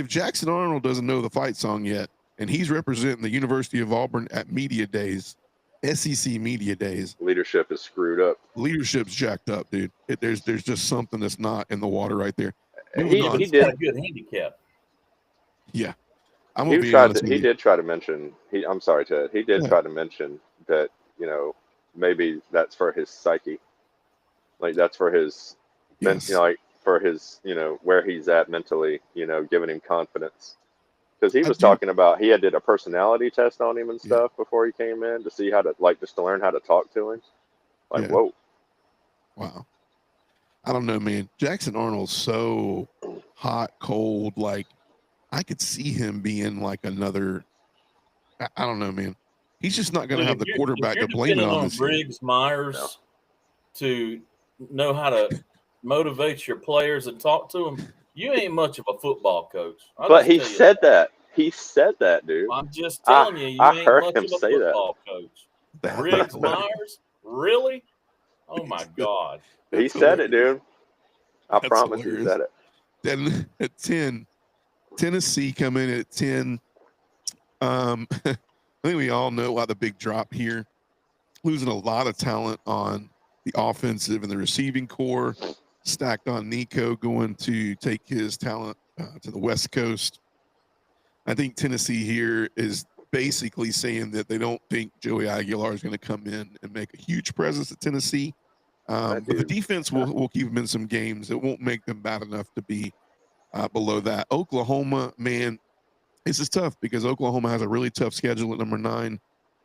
Jackson Arnold doesn't know the fight song yet, and he's representing the University of Auburn at media days, SEC media days, Leadership is screwed up. leadership's jacked up, dude. There's just something that's not in the water right there. He He's did- got a good handicap. Yeah, I'm He gonna be tried. honest with He you. did try to mention. I'm sorry, Ted. He did Yeah. try to mention that maybe that's for his psyche, like that's for his, Yes. like for his where he's at mentally, giving him confidence. Because he I was do- talking about he had did a personality test on him and Yeah. stuff before he came in to see how to just to learn how to talk to him. Like Yeah. whoa, Wow. I don't know, man. Jackson Arnold's so hot, cold. Like, I could see him being like another. I don't know, man. He's just not going to Dude, have if the you're- quarterback if to you're blame it depending on this year. Briggs Myers to know how to motivate your players and talk to them, you ain't much of a football coach. I'll but just he tell you said that. He said that, dude. I'm just I- telling you, you I ain't heard much him of a say that. football coach. That's Briggs hilarious. Myers, really? Oh my God! He That's said it, hilarious. dude. I That's promise he hilarious. said it. Then at 10, Tennessee come in at 10. I think we all know why the big drop here. Losing a lot of talent on the offensive and the receiving core, stacked on Nico going to take his talent to the West Coast. I think Tennessee here is basically saying that they don't think Joey Aguilar is going to come in and make a huge presence at Tennessee. But the defense will keep them in some games. It won't make them bad enough to be below that. Oklahoma, man, this is tough because Oklahoma has a really tough schedule at number 9.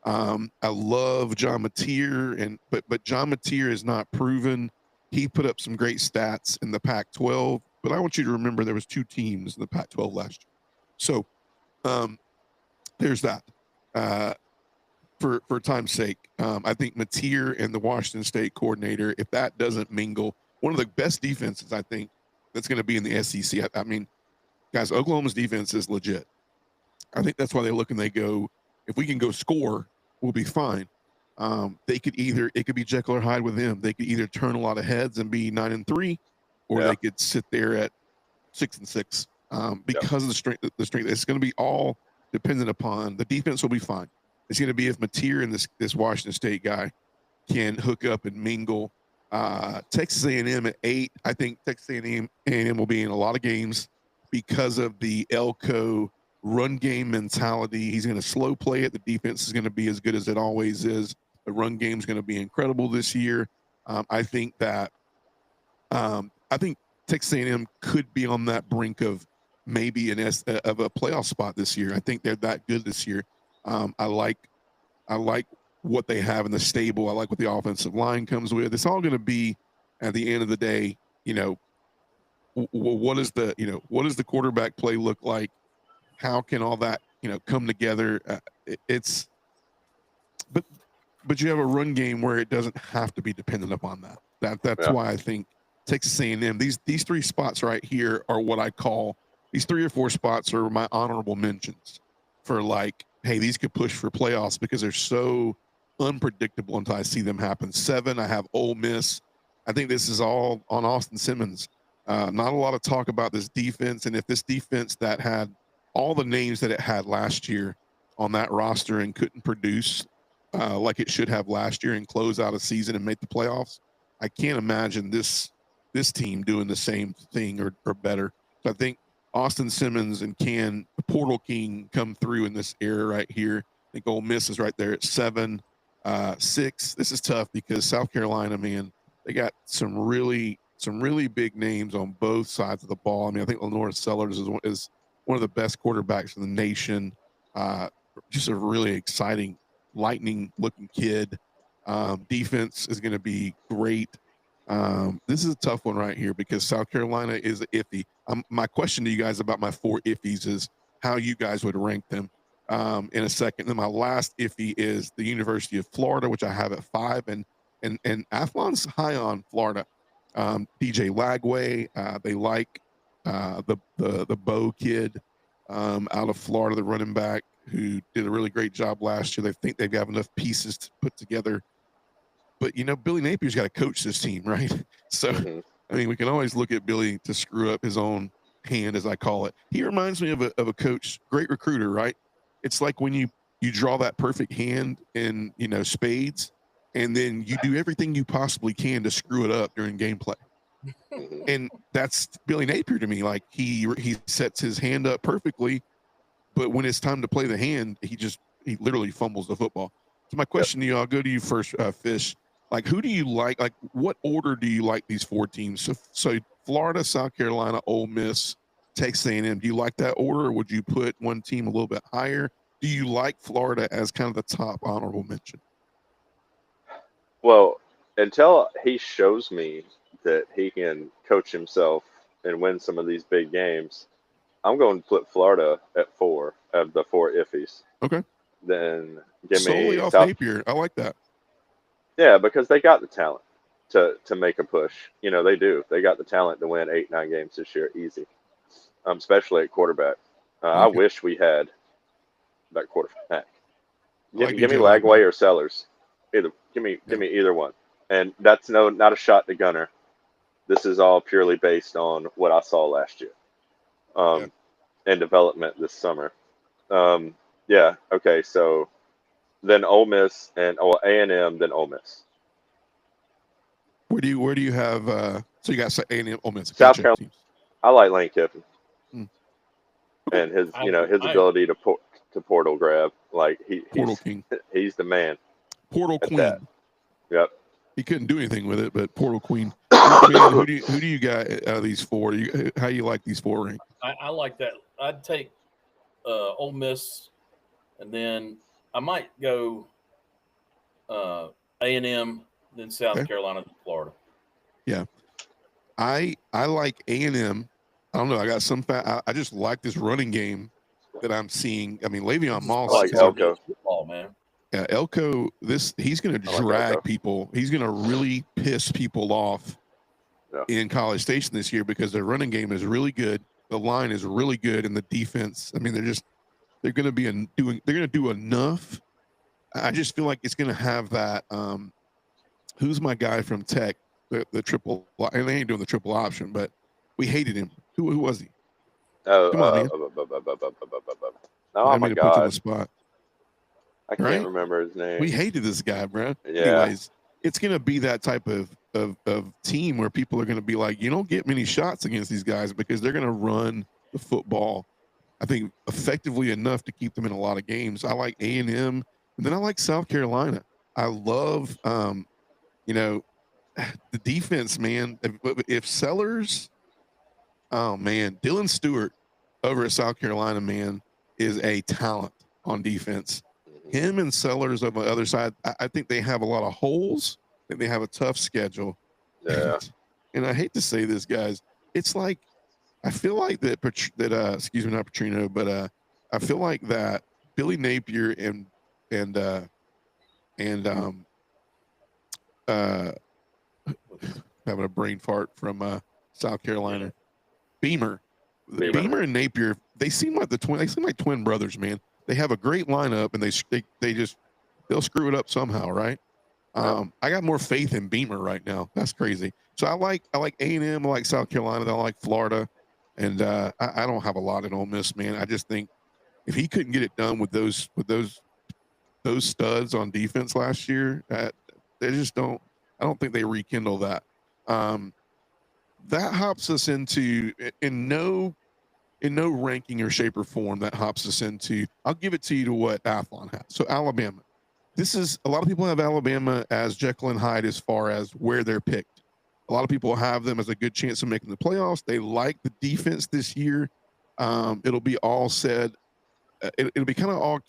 I love John Mateer, but John Mateer is not proven. He put up some great stats in the Pac-12, but I want you to remember there was 2 teams in the Pac-12 last year. So there's that. For time's sake, I think Mateer and the Washington State coordinator, if that doesn't mingle, one of the best defenses I think that's going to be in the SEC. I mean, guys, Oklahoma's defense is legit. I think that's why they look and they go, if we can go score, we'll be fine. It could be Jekyll or Hyde with them. They could either turn a lot of heads and be 9-3, or they could sit there at 6-6 because of the strength. It's going to be all dependent upon the defense. Will be fine. It's going to be if Mateer and this Washington State guy can hook up and mingle. Texas A&M at 8. I think Texas A&M will be in a lot of games because of the Elko run game mentality. He's going to slow play it. The defense is going to be as good as it always is. The run game is going to be incredible this year. I think Texas A&M could be on that brink of maybe of a playoff spot this year. I think they're that good this year. I like what they have in the stable. I like what the offensive line comes with. It's all going to be at the end of the day, what is the quarterback play look like? How can all that come together? It's but you have a run game where it doesn't have to be dependent upon that. That's why I think Texas A&M, these three spots right here are what I call, these 3 or 4 spots are my honorable mentions for, like, hey, these could push for playoffs because they're so unpredictable until I see them happen. 7, I have Ole Miss. I think this is all on Austin Simmons. Not a lot of talk about this defense, and if this defense that had all the names that it had last year on that roster and couldn't produce like it should have last year and close out a season and make the playoffs, I can't imagine this team doing the same thing or better. So I think Austin Simmons and can the Portal King come through in this era right here. I think Ole Miss is right there at 7. 6, this is tough because South Carolina, man, they got some really big names on both sides of the ball. I mean, I think Lenore Sellers is one of the best quarterbacks in the nation. Just a really exciting, lightning-looking kid. Defense is going to be great. This is a tough one right here because South Carolina is iffy. My question to you guys about my 4 iffies is how you guys would rank them in a second. And my last iffy is the University of Florida, which I have at 5. And Athlon's high on Florida. DJ Lagway, they like the Bo kid out of Florida, the running back who did a really great job last year. They think they've got enough pieces to put together. But, Billy Napier's got to coach this team, right? So, I mean, we can always look at Billy to screw up his own hand, as I call it. He reminds me of a coach, great recruiter, right? It's like when you draw that perfect hand in, spades, and then you do everything you possibly can to screw it up during gameplay. And that's Billy Napier to me. Like, he sets his hand up perfectly, but when it's time to play the hand, he literally fumbles the football. So my question to you, I'll go to you first, Fish. Like, who do you like? Like, what order do you like these 4 teams? So Florida, South Carolina, Ole Miss, Texas A&M. Do you like that order, or would you put one team a little bit higher? Do you like Florida as kind of the top honorable mention? Well, until he shows me that he can coach himself and win some of these big games, I'm going to put Florida at 4 of the 4 iffies. Okay. Then give solely me off Napier. I like that. Yeah, because they got the talent to make a push. They do. They got the talent to win 8-9 games this year, easy. Especially at quarterback. I wish we had that quarterback. Give me Lagway or Sellers. Give me either one. And that's not a shot to Gunner. This is all purely based on what I saw last year. And development this summer. Yeah. Okay. So then Ole Miss and A&M, then Ole Miss. Where do you have? So you got A&M, Ole Miss, South Carolina. Teams. I like Lane Kiffin, and his ability to portal grab. Like Portal King. He's the man. Portal Queen. That. Yep. He couldn't do anything with it, but Portal Queen. who do you got out of these 4? How you like these 4 ranked? I like that. I'd take Ole Miss, and then I might go A&M, then South Carolina, then Florida. Yeah, I like A&M. I don't know. I got some. I just like this running game that I'm seeing. I mean, Le'Veon Moss. Like Elko. Football, man. Yeah, Elko. He's going to drag people. He's going to really piss people off in College Station this year because their running game is really good. The line is really good, and the defense. I mean, they're going to do enough. I just feel like it's going to have that. Who's my guy from Tech? The triple. And they ain't doing the triple option, but we hated him. Who was he? Oh, come on, man. Oh my God! Put you on the spot. I can't remember his name. We hated this guy, bro. Yeah. Anyways, it's going to be that type of team where people are going to be like, you don't get many shots against these guys because they're going to run the football, I think, effectively enough to keep them in a lot of games. I like A&M, and then I like South Carolina. I love, the defense, man. If Sellers, oh, man, Dylan Stewart over at South Carolina, man, is a talent on defense. Him and Sellers on the other side, I think they have a lot of holes. I think they have a tough schedule. Yeah. And I hate to say this, guys. It's like I feel like excuse me, not Petrino, but I feel like that Billy Napier and uh having a brain fart from South Carolina. Beamer. Beamer and Napier, they seem like twin brothers, man. They have a great lineup and they'll screw it up somehow, right? I got more faith in Beamer right now. That's crazy. So I like A&M, I like South Carolina, I like Florida, and I don't have a lot in Ole Miss, man. I just think if he couldn't get it done with those studs on defense last year, they just don't. I don't think they rekindle that. That hops us into in no ranking or shape or form. That hops us into. I'll give it to you to what Athlon has. So Alabama. This is a lot of people have Alabama as Jekyll and Hyde as far as where they're picked. A lot of people have them as a good chance of making the playoffs. They like the defense this year. It'll be all said. It'll be kind of all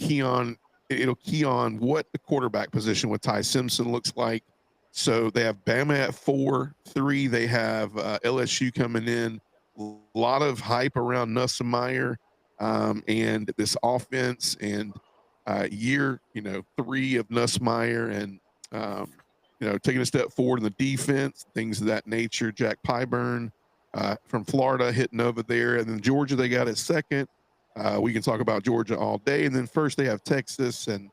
it'll key on what the quarterback position with Ty Simpson looks like. So they have Bama at 4, 3. They have LSU coming in. A lot of hype around Nussmeier and this offense and year 3 of Nussmeier and taking a step forward in the defense, things of that nature. Jack Pyburn from Florida hitting over there, and then Georgia they got at second. We can talk about Georgia all day, and then first they have Texas and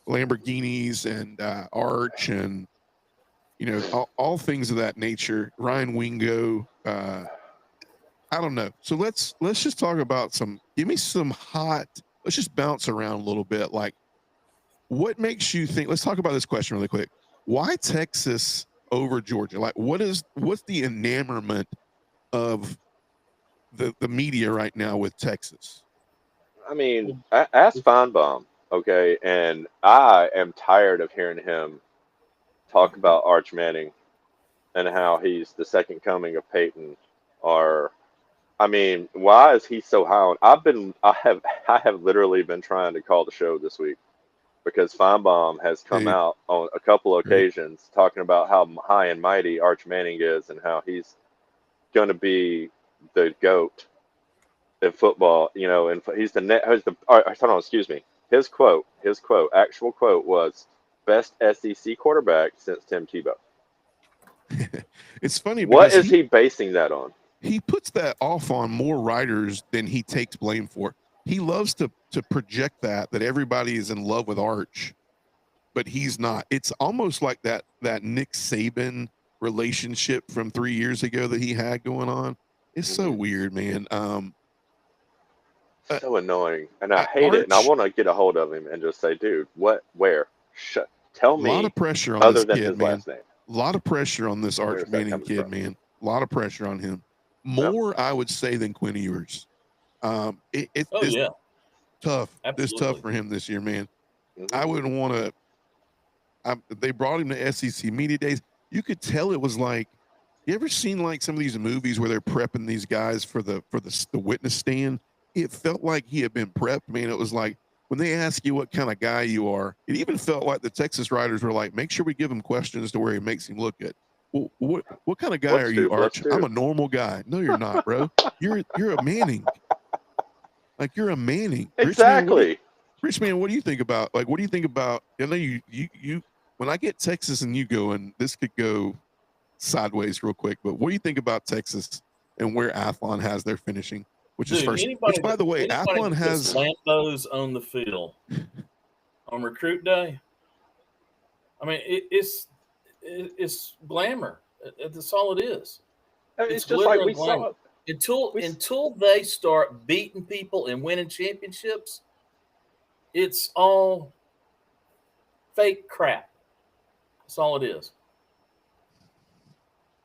Lamborghinis and Arch and all things of that nature. Ryan Wingo. I don't know. So let's just talk about give me some hot. Let's just bounce around a little bit. Like, what makes you think? Let's talk about this question really quick. Why Texas over Georgia? Like, what's the enamorment of the media right now with Texas? I mean, ask Feinbaum, okay? And I am tired of hearing him talk about Arch Manning and how he's the second coming of Peyton. I mean, why is he so high on? I have literally been trying to call the show this week because Feinbaum has come out on a couple of occasions talking about how high and mighty Arch Manning is and how he's going to be the GOAT in football, and he's excuse me. His actual quote was best SEC quarterback since Tim Tebow. It's funny. What is he basing that on? He puts that off on more writers than he takes blame for. He loves to project that everybody is in love with Arch, but he's not. It's almost like that Nick Saban relationship from 3 years ago that he had going on. It's so weird, man. So annoying, and I hate it. And I want to get a hold of him and just say, dude, where? Tell me. A lot of pressure on other this than kid, his man. last name. A lot of pressure on this Arch Manning kid, man. A lot of pressure on him. More, I would say, than Quinn Ewers. It's tough. Absolutely. It's tough for him this year, man. Mm-hmm. I wouldn't want to. They brought him to SEC Media Days. You could tell it was like, you ever seen like some of these movies where they're prepping these guys for the witness stand? It felt like he had been prepped, man. It was like when they ask you what kind of guy you are, it even felt like the Texas writers were like, make sure we give him questions to where he makes him look good. Well, what kind of guy are you, Arch? I'm a normal guy. No, you're not, bro. You're a Manning. Like, you're a Manning. Exactly. Rich man, what do you think about? Like, what do you think about? I know you. When I get Texas and you go, and this could go sideways real quick, but what do you think about Texas and where Athlon has their finishing? Which is first. Which, by the way, Athlon has Lambos on the field on recruit day. I mean, it's glamour. That's all it is. It's just like we saw until they start beating people and winning championships. It's all fake crap. That's all it is.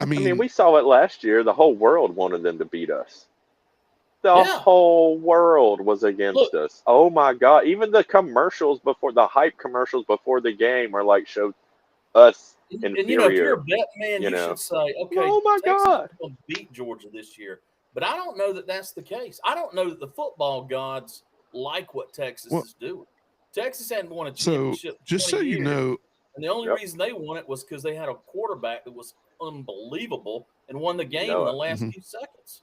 I mean, we saw it last year. The whole world wanted them to beat us. The whole world was against us. Oh my God! Even the commercials before the hype commercials before the game were like showed us inferior. And if you're a bet man, you should say, okay, oh my God, will beat Georgia this year. But I don't know that that's the case. I don't know that the football gods like what Texas is doing. Texas hadn't won a championship. So just so you know, And the only Yep. reason they won it was because they had a quarterback that was unbelievable and won the game know in the it. last Mhm. few seconds.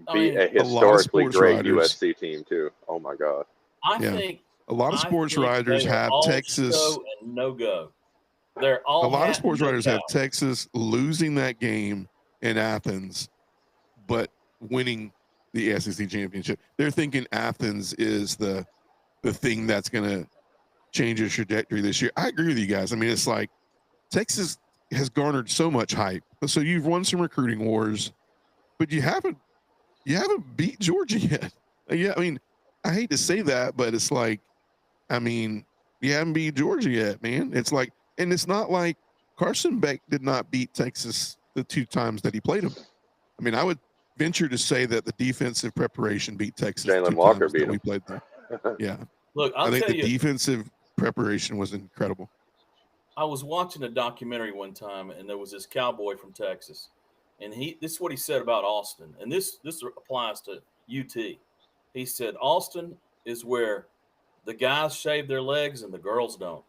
I Beat mean, a lot of historically sports great writers- USC team too. Oh my God. I Yeah. think A lot of I sports think writers they are have all Texas. show and no go. They're A all lot of hat sports and no writers have cow. Texas losing that game in Athens, but winning the SEC championship. They're thinking Athens is the thing that's going to change the trajectory this year. I agree with you guys. I mean, it's like Texas has garnered so much hype. So you've won some recruiting wars, but you haven't beat Georgia yet. Yeah, I mean, I hate to say that, but it's like, I mean, you haven't beat Georgia yet, man. It's like, and it's not like Carson Beck did not beat Texas the 2 times that he played them. I mean, I would venture to say that the defensive preparation beat Texas the Jalen 2 Walker times beat that him. we played them. Yeah, Look, I I'll think tell the you, defensive preparation was incredible. I was watching a documentary one time, and there was this cowboy from Texas, and this is what he said about Austin, and this applies to UT. He said Austin is where the guys shave their legs and the girls don't,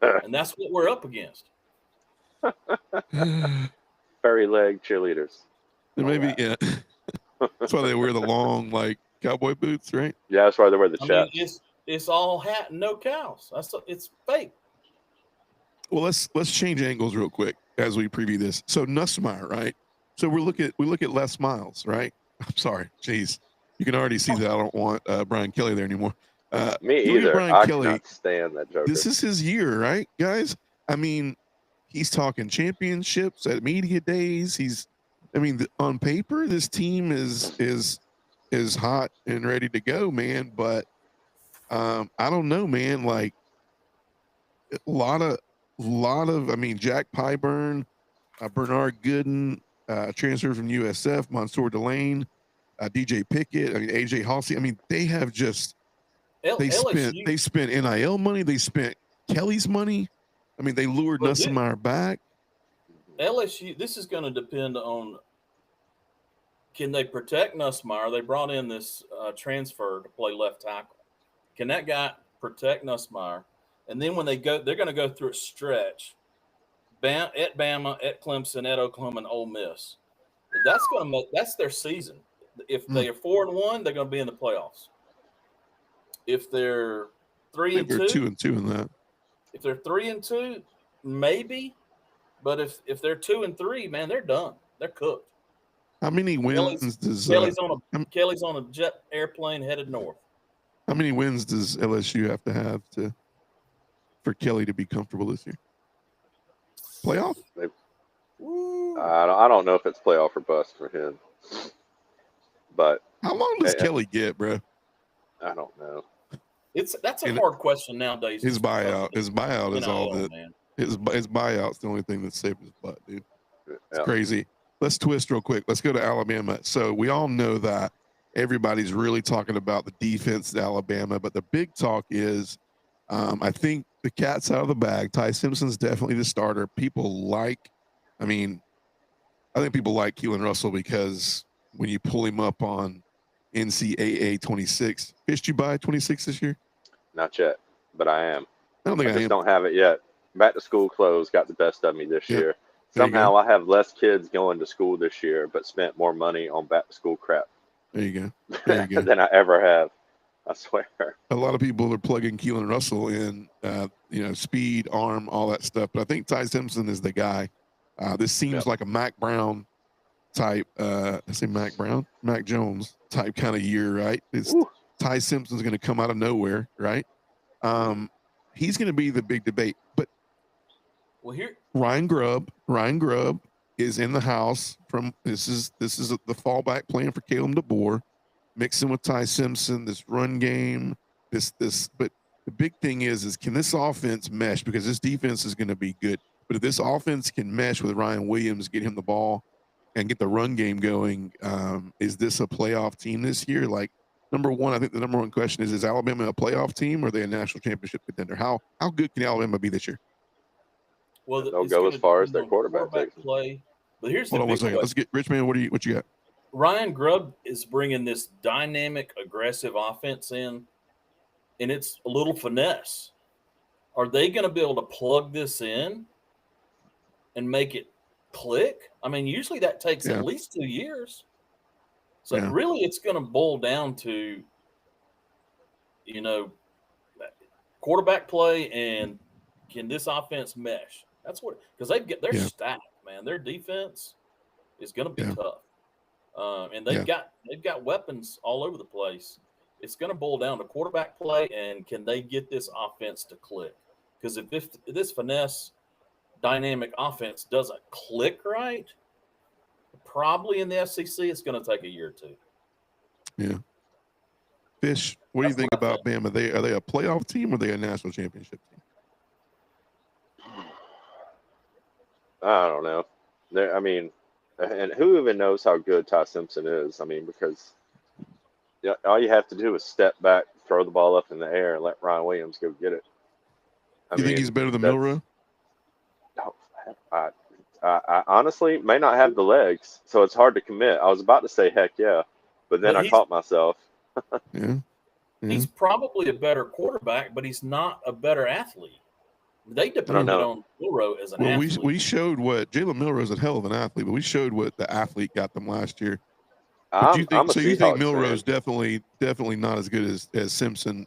and that's what we're up against. Furry leg cheerleaders. And maybe, Alright. yeah. That's why they wear the long, like, cowboy boots, right? Yeah, that's why they wear the I mean, chaps. it's all hat and no cows. It's fake. Well, let's change angles real quick as we preview this. So Nussmeier, right? So we look at Les Miles, right? I'm sorry, jeez, you can already see that I don't want Brian Kelly there anymore. Me look at either. Brian I Kelly. cannot stand that Joker. This is his year, right, guys? I mean, he's talking championships at media days. I mean, on paper, this team is hot and ready to go, man. But I don't know, man. Like a lot of. I mean, Jack Pyburn, Bernard Gooden, transferred from USF, Mansour Delane, DJ Pickett, I mean AJ Halsey. I mean, they have just they spent NIL money, they spent Kelly's money. I mean, they lured Nussmeier back. LSU. This is going to depend on can they protect Nussmeier. They brought in this transfer to play left tackle. Can that guy protect Nussmeier? And then when they go, they're going to go through a stretch at Bama, at Clemson, at Oklahoma, and Ole Miss. That's their season. If they are 4-1, they're going to be in the playoffs. If they're 3-2, 2-2 in that. If they're 3-2, maybe. But if they're 2-3, man, they're done. They're cooked. How many wins does Kelly's on a jet airplane headed north? How many wins does LSU have to for Kelly to be comfortable this year? Playoff? I don't know if it's playoff or bust for him. But how long does Kelly get, bro? I don't know. That's a hard question nowadays. His buyout is all that. Man. His buyout's the only thing that saved his butt, dude. It's Yeah. crazy. Let's twist real quick. Let's go to Alabama. So we all know that everybody's really talking about the defense at Alabama, but the big talk is, I think the cat's out of the bag. Ty Simpson's definitely the starter. I think people like Keelan Russell because when you pull him up on NCAA 26, fished you by 26 this year? Not yet, but I am. I don't think I just am. don't have it yet. Back to school clothes got the best of me this year. Somehow I have less kids going to school this year, but spent more money on back to school crap. There you go. than I ever have. I swear. A lot of people are plugging Keelan Russell in, speed, arm, all that stuff. But I think Ty Simpson is the guy. This seems like a Mac Brown type. I say Mac Brown, Mac Jones type kind of year, right? Ty Simpson's going to come out of nowhere, right? He's going to be the big debate. But Ryan Grubb is in the house. This is the fallback plan for Caleb DeBoer, mixing with Ty Simpson, this run game, this. But the big thing is can this offense mesh? Because this defense is going to be good. But if this offense can mesh with Ryan Williams, get him the ball, and get the run game going, is this a playoff team this year? Like, number one, I think the number one question is Alabama a playoff team or are they a national championship contender? How good can Alabama be this year? Well, they'll go as far as their quarterback play. But here's the Hold on one second. question. Let's get Richmond. What you got? Ryan Grubb is bringing this dynamic, aggressive offense in, and it's a little finesse. are they going to be able to plug this in and make it click? I mean, usually that takes Yeah. at least 2 years. So Yeah. really, it's going to boil down to, you know, quarterback play and can this offense mesh? That's what, because they're Yeah. stacked, man. Their defense is going to be Yeah. tough, and Yeah. they've got weapons all over the place. It's going to boil down to quarterback play and can they get this offense to click? Because if this finesse dynamic offense doesn't click right, probably in the SEC it's going to take a year or two. Yeah. Fish, what do you That's think what I about Bama? Are they a playoff team or are they a national championship team? I don't know. I mean, and who even knows how good Ty Simpson is? I mean, because all you have to do is step back, throw the ball up in the air, and let Ryan Williams go get it. You think he's better than Milroe? I honestly may not have the legs, so it's hard to commit. I was about to say heck yeah, but then I caught myself. Yeah. He's probably a better quarterback, but he's not a better athlete. They depended on Milroe as an athlete. We showed what Jalen Milroe is a hell of an athlete, but we showed what the athlete got them last year. I'm you a think Seahawks Milroe's fan. definitely not as good as Simpson?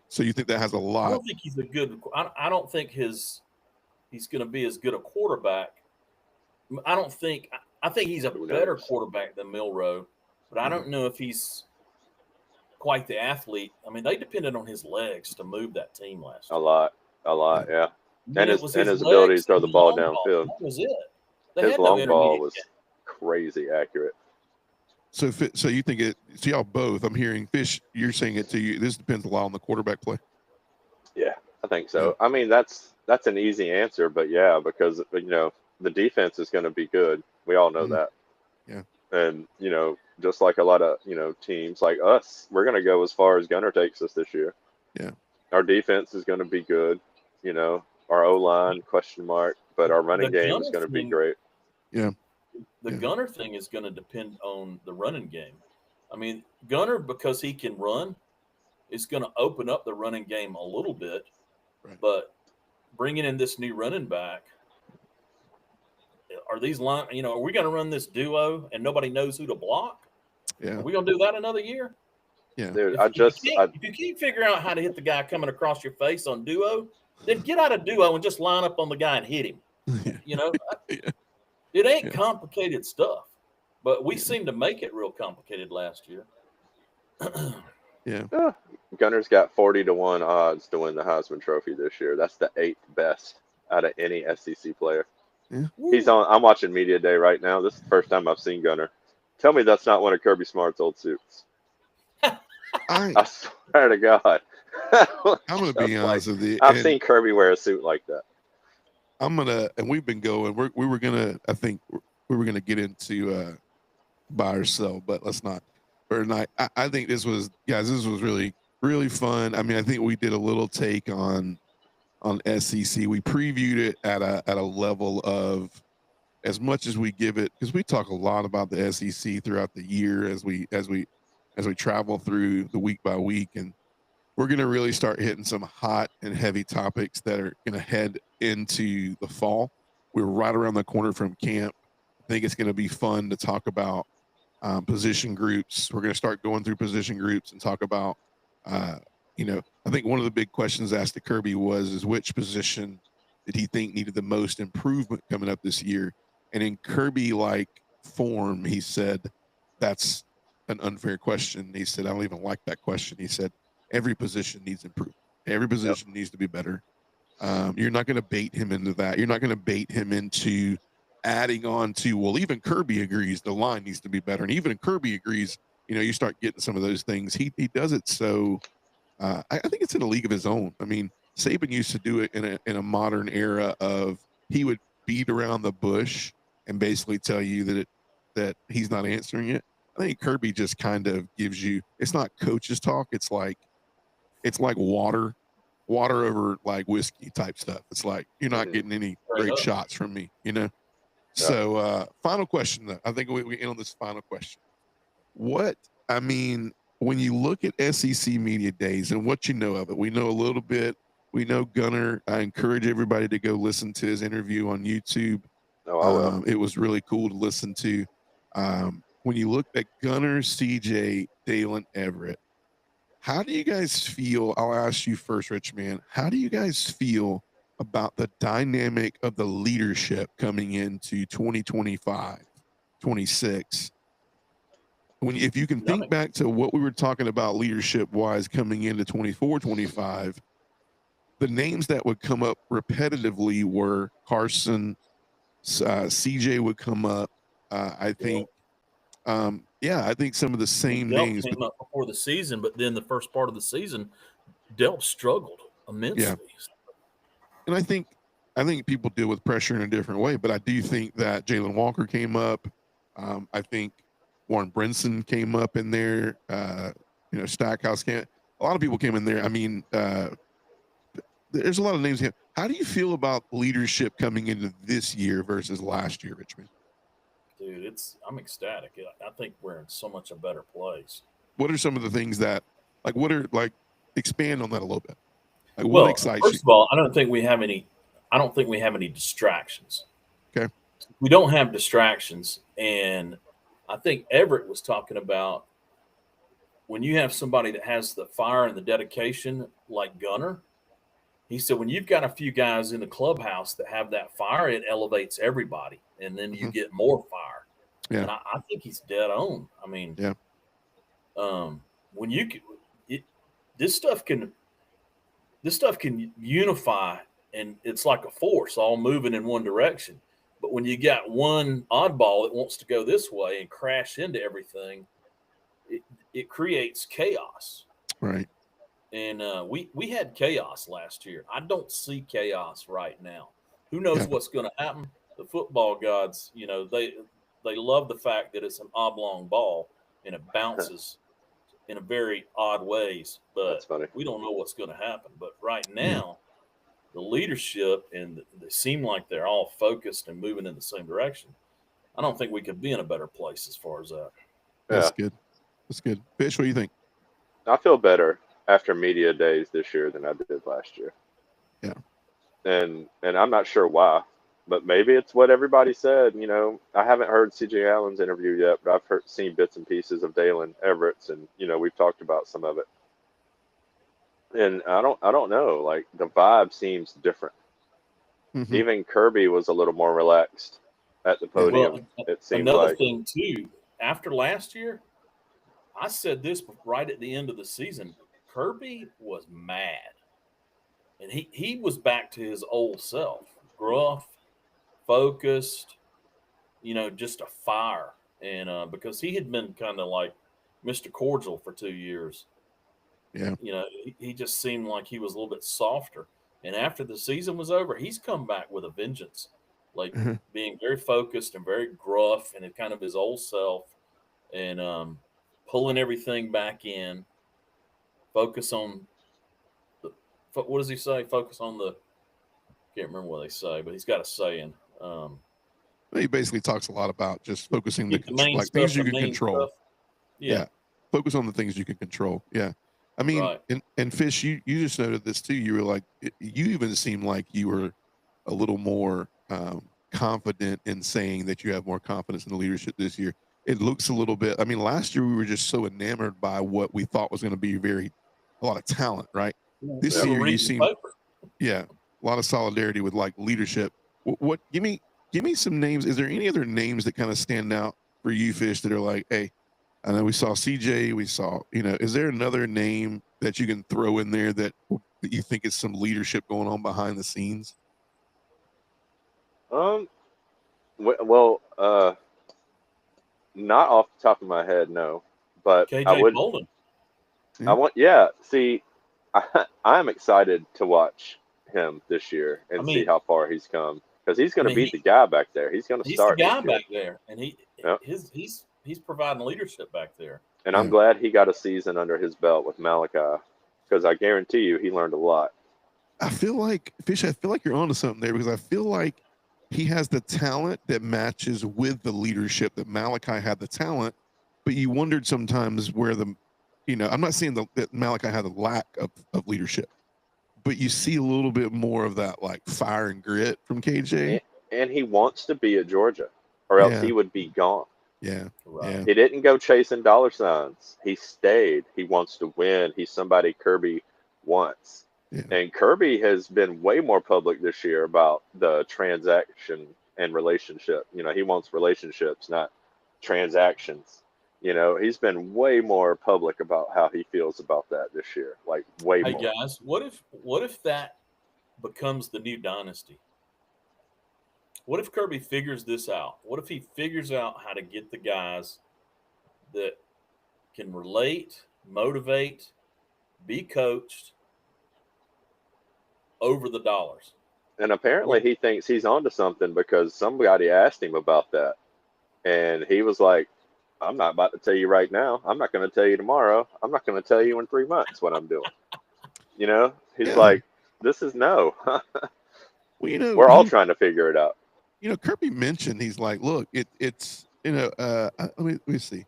So you think that has a lot? I don't think he's a good. I don't think he's going to be as good a quarterback. I think he's a better quarterback than Milroe, but I don't know if he's quite the athlete. I mean, they depended on his legs to move that team last year. A lot, yeah. And his ability to throw the ball downfield. That was it. His long ball was crazy accurate. So you think it? So y'all both. I'm hearing Fish. You're saying it to you. This depends a lot on the quarterback play. Yeah, I think so. Yeah. I mean, that's an easy answer, but yeah, because the defense is going to be good. We all know that. Yeah. And just like a lot of teams like us, we're going to go as far as Gunner takes us this year. Yeah. Our defense is going to be good. Our O-line question mark, but our running game is going to be great. Yeah. The Gunner thing is going to depend on the running game. I mean, Gunner, because he can run, is going to open up the running game a little bit. Right. But bringing in this new running back, are these are we going to run this duo and nobody knows who to block? Yeah. Are we going to do that another year? Yeah. Dude, if you can't figure out how to hit the guy coming across your face on duo, then get out of duo and just line up on the guy and hit him. It ain't complicated stuff, but we seem to make it real complicated last year. Yeah. Gunner's got 40-1 odds to win the Heisman Trophy this year. That's the 8th best out of any SEC player. Yeah. I'm watching Media Day right now. This is the first time I've seen Gunner. Tell me that's not one of Kirby Smart's old suits. I swear to God. I'm going to be honest with you. I've seen Kirby wear a suit like that. And we've been going, we were going to get into buy or sell, but let's not. Or not. I think this was really, really fun. I mean, I think we did a little take on SEC. We previewed it at a level of as much as we give it, because we talk a lot about the SEC throughout the year as we travel through the week by week, and we're going to really start hitting some hot and heavy topics that are going to head into the fall. We're right around the corner from camp. I think it's going to be fun to talk about position groups. We're going to start going through position groups and talk about, I think one of the big questions asked to Kirby is which position did he think needed the most improvement coming up this year? And in Kirby-like form, he said, that's an unfair question. He said, I don't even like that question. He said, every position needs improvement. Every position needs to be better. You're not going to bait him into that. You're not going to bait him into adding on to, well, even Kirby agrees the line needs to be better. And even Kirby agrees, you start getting some of those things. He does it so I think it's in a league of his own. I mean, Saban used to do it in a modern era of he would beat around the bush and basically tell you that he's not answering it. I think Kirby just kind of gives you, it's not coach's talk. It's like water over like whiskey type stuff. It's like, you're not getting any great shots from me, Yeah. So final question though. I think we end on this final question. When you look at SEC Media Days and what you know of it, we know a little bit We know Gunner. I encourage everybody to go listen to his interview on YouTube. Oh, I will. It was really cool to listen to. When you look at Gunner, CJ, Dalen Everett, how do you guys feel? I'll ask you first, Rich Man. How do you guys feel about the dynamic of the leadership coming into 2025, 26? If you can think back to what we were talking about leadership wise coming into 24, 25, the names that would come up repetitively were Carson, CJ would come up. I think, I think some of the same Delp names came up before the season, but then the first part of the season, Delp struggled immensely. Yeah. And I think people deal with pressure in a different way, but I do think that Jalen Walker came up. I think Warren Brinson came up in there. Stackhouse came. A lot of people came in there. I mean, there's a lot of names here. How do you feel about leadership coming into this year versus last year, Richmond? Dude, I'm ecstatic. I think we're in so much a better place. What are some of the things that, expand on that a little bit? Like, what excites you? First of all, I don't think we have any distractions. Okay. We don't have distractions. And I think Everett was talking about when you have somebody that has the fire and the dedication like Gunner, he said, when you've got a few guys in the clubhouse that have that fire, it elevates everybody. And then you get more fire. Yeah. And I think he's dead on. I mean, yeah. When you this stuff can unify, and it's like a force all moving in one direction. But when you got one oddball that wants to go this way and crash into everything, it creates chaos. Right. And we had chaos last year. I don't see chaos right now. Who knows what's going to happen? The football gods, they love the fact that it's an oblong ball and it bounces in a very odd ways. But we don't know what's going to happen. But right now, the leadership and they seem like they're all focused and moving in the same direction. I don't think we could be in a better place as far as that. That's good. That's good. Fish, what do you think? I feel better after media days this year than I did last year. Yeah. And I'm not sure why, but maybe it's what everybody said. I haven't heard CJ Allen's interview yet, but I've seen bits and pieces of Dalen Everett's, and we've talked about some of it. And I don't know, like the vibe seems different. Mm-hmm. Even Kirby was a little more relaxed at the podium. Well, it seemed another thing too. After last year, I said this right at the end of the season. Kirby was mad, and he was back to his old self, gruff, focused, just a fire. And because he had been kind of like Mr. Cordial for 2 years. Yeah. He just seemed like he was a little bit softer. And after the season was over, he's come back with a vengeance, like being very focused and very gruff and kind of his old self, and pulling everything back in. Focus on what does he say? Focus on can't remember what they say, but he's got a saying. He basically talks a lot about just focusing the main like stuff, things you can control. Stuff. Yeah. Focus on the things you can control. Yeah. I mean, and Fish, you just noted this too. You were like, you even seemed like you were a little more confident in saying that you have more confidence in the leadership this year. It looks a little bit. I mean, last year we were just so enamored by what we thought was going to be a lot of talent, right? This year you seem, a lot of solidarity with like leadership. What? Give me some names. Is there any other names that kind of stand out for you, Fish, that are like, hey, I know we saw CJ, we saw, is there another name that you can throw in there that you think is some leadership going on behind the scenes? Well, not off the top of my head, no. But KJ I would. Bolden. See, I'm excited to watch him this year and see how far he's come, because he's going to be the guy back there. He's going to start. He's the guy back there, and he's providing leadership back there. And I'm glad he got a season under his belt with Malachi, because I guarantee you he learned a lot. I feel like, Fish, you're onto something there, because I feel like he has the talent that matches with the leadership that Malachi had the talent, but you wondered sometimes where I'm not saying that Malachi had a lack of leadership, but you see a little bit more of that like fire and grit from KJ. And he wants to be at Georgia, or else Yeah. he would be gone. Yeah. Right. Yeah. He didn't go chasing dollar signs. He stayed. He wants to win. He's somebody Kirby wants. Yeah. And Kirby has been way more public this year about the transaction and relationship. You know, he wants relationships, not transactions. You know, he's been way more public about how he feels about that this year. Like way Hey more. guys, what if that becomes the new dynasty? What if Kirby figures this out? What if he figures out how to get the guys that can relate, motivate, be coached over the dollars? And apparently he thinks he's onto something because somebody asked him about that. And he was like, I'm not about to tell you right now. I'm not going to tell you tomorrow. I'm not going to tell you in 3 months what I'm doing. You know, he's Yeah. like, this is no. Well, you know, We're all trying to figure it out. you know, Kirby mentioned he's like, look, it's you know, let me see.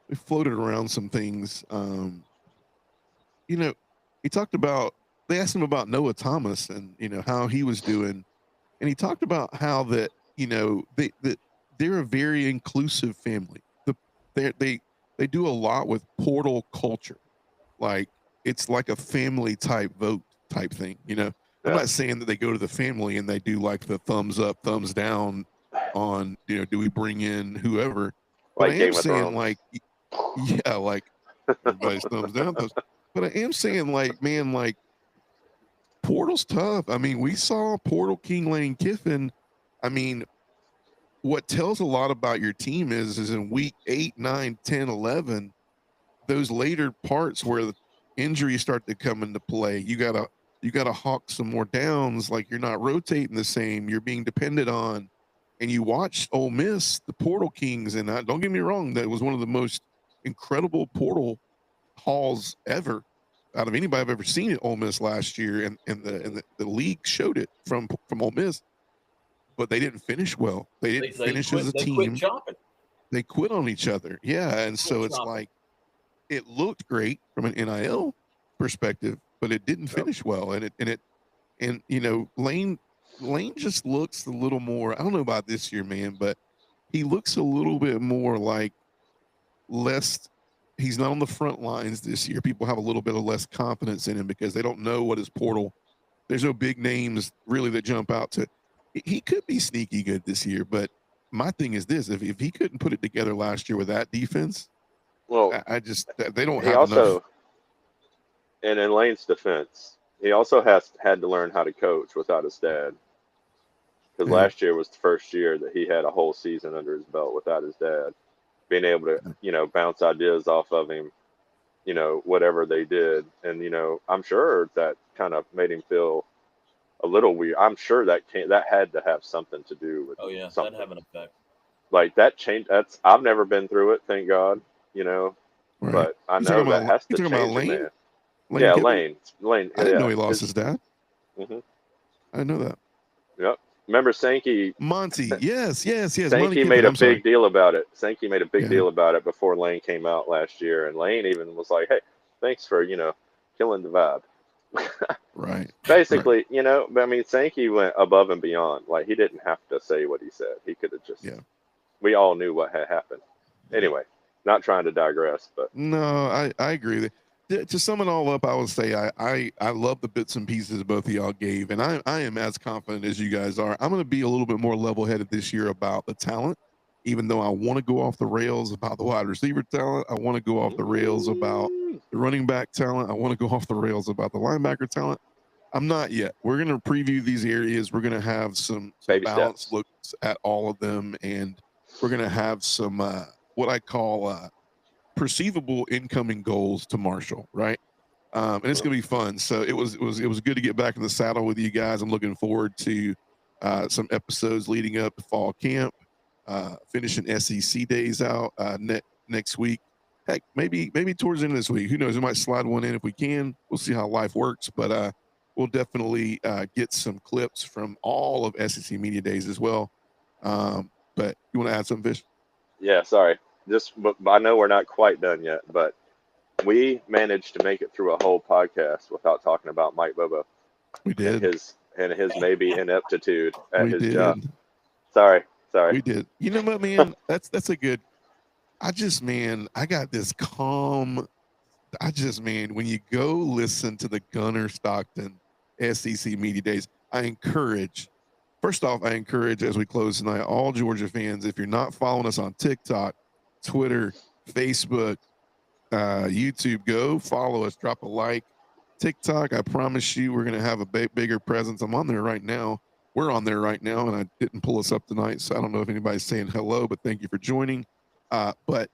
We floated around some things. You know, he talked about they asked him about Noah Thomas and you know how he was doing, and he talked about how that you know they're a very inclusive family. They do a lot with portal culture, like it's like a family type vote type thing. You know, I'm Yeah. not saying that they go to the family and they do like the thumbs up, thumbs down on you know do we bring in whoever, but Like I am Game of saying Thrones. like yeah like everybody's thumbs down. But I am saying, like, man, like, Portal's tough. I mean, we saw Portal King Lane Kiffin. I mean, what tells a lot about your team is in week 8, 9, 10, 11, those later parts where the injuries start to come into play, you gotta hawk some more downs. Like you're not rotating the same. You're being depended on. And you watch Ole Miss, the Portal Kings, and don't get me wrong, that was one of the most incredible portal hauls ever out of anybody I've ever seen at Ole Miss last year, and the league showed it from Ole Miss, but they didn't finish well. They didn't finish as a They quit team. chopping. They quit on each other. Yeah, and so Quit it's chopping. like it looked great from an NIL perspective, but it didn't finish well. And you know, Lane just looks a little more. I don't know about this year, man, but he looks a little bit more like less. He's not on the front lines this year. People have a little bit of less confidence in him because they don't know what his portal. There's no big names really that jump out to. He could be sneaky good this year, but my thing is this: if he couldn't put it together last year with that defense, Well, I just they don't he have also, enough. and in Lane's defense, he also had to learn how to coach without his dad. Because Yeah. last year was the first year that he had a whole season under his belt without his dad. Being able to, you know, bounce ideas off of him, you know, whatever they did. And, you know, I'm sure that kind of made him feel a little weird. I'm sure that had to have something to do with Oh yeah, something. that'd have an effect. Like that change. I've never been through it, thank God, you know, Right. but I You know talking that about has you to talking about change a Lane? man. Lane Yeah, Kiffin? Lane. I didn't know Yeah. he lost his dad. Mhm. I didn't know that. Yep. Remember Sankey? Monty, yes. Monty Sankey Kiffin. made a I'm sorry. big deal about it. Sankey made a big Yeah. deal about it before Lane came out last year, and Lane even was like, "Hey, thanks for killing the vibe." Right. Basically, you know, but I mean, Sankey went above and beyond. Like he didn't have to say what he said. He could have just. Yeah. We all knew what had happened. Anyway, not trying to digress, but No, I agree with it. To sum it all up, I would say I love the bits and pieces both of y'all gave, and I am as confident as you guys are. I'm going to be a little bit more level headed this year about the talent, even though I want to go off the rails about the wide receiver talent. I want to go off the rails about the running back talent. I want to go off the rails about the linebacker talent. I'm not yet. We're going to preview these areas. We're going to have some Baby balanced steps. looks at all of them, and we're going to have some what I call perceivable incoming goals to Marshall, right? And it's going to be fun. So it was good to get back in the saddle with you guys. I'm looking forward to some episodes leading up to fall camp, finishing SEC days out next week. Heck, maybe towards the end of this week. Who knows? We might slide one in if we can. We'll see how life works, but we'll definitely get some clips from all of SEC Media Days as well. But you want to add something, Fish? Yeah, sorry. But I know we're not quite done yet, but we managed to make it through a whole podcast without talking about Mike Bobo. We and did. his maybe ineptitude at We his did. job. Sorry. We did. You know what, man? That's a good. I got this calm. When you go listen to the Gunner Stockton SEC Media Days, first off, I encourage as we close tonight, all Georgia fans, if you're not following us on TikTok, Twitter, Facebook, YouTube, go follow us, drop a like. TikTok, I promise you, we're going to have a bigger presence. I'm on there right now. We're on there right now, and I didn't pull us up tonight, so I don't know if anybody's saying hello, but thank you for joining. But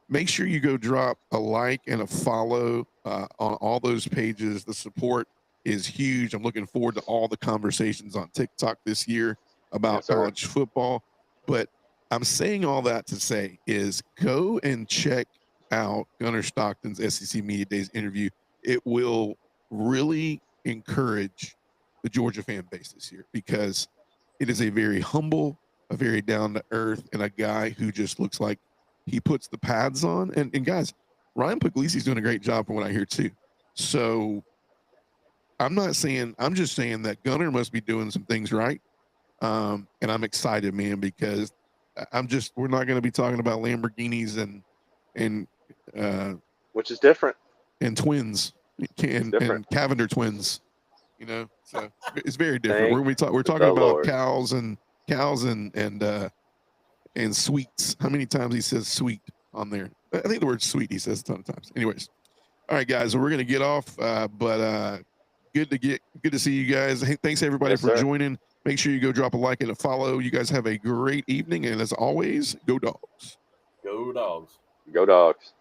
make sure you go drop a like and a follow on all those pages. The support is huge. I'm looking forward to all the conversations on TikTok this year about Yes, sir. college football. But I'm saying all that to say is go and check out Gunner Stockton's SEC Media Days interview. It will really encourage the Georgia fan base this year because it is a very humble, a very down to earth, and a guy who just looks like he puts the pads on. And guys, Ryan Puglisi's doing a great job from what I hear too. So I'm just saying that Gunner must be doing some things right. And I'm excited, man, because we're not going to be talking about Lamborghinis and Which is different. and twins and Cavender twins, so it's very different. We're talking about Lord. cows and sweets. How many times he says sweet on there? I think the word sweet he says a ton of times. Anyways, all right, guys, so we're gonna get off, but good to see you guys. Hey, thanks everybody for joining. Make sure you go drop a like and a follow. You guys have a great evening, and as always, go Dogs. Go Dogs. Go Dogs.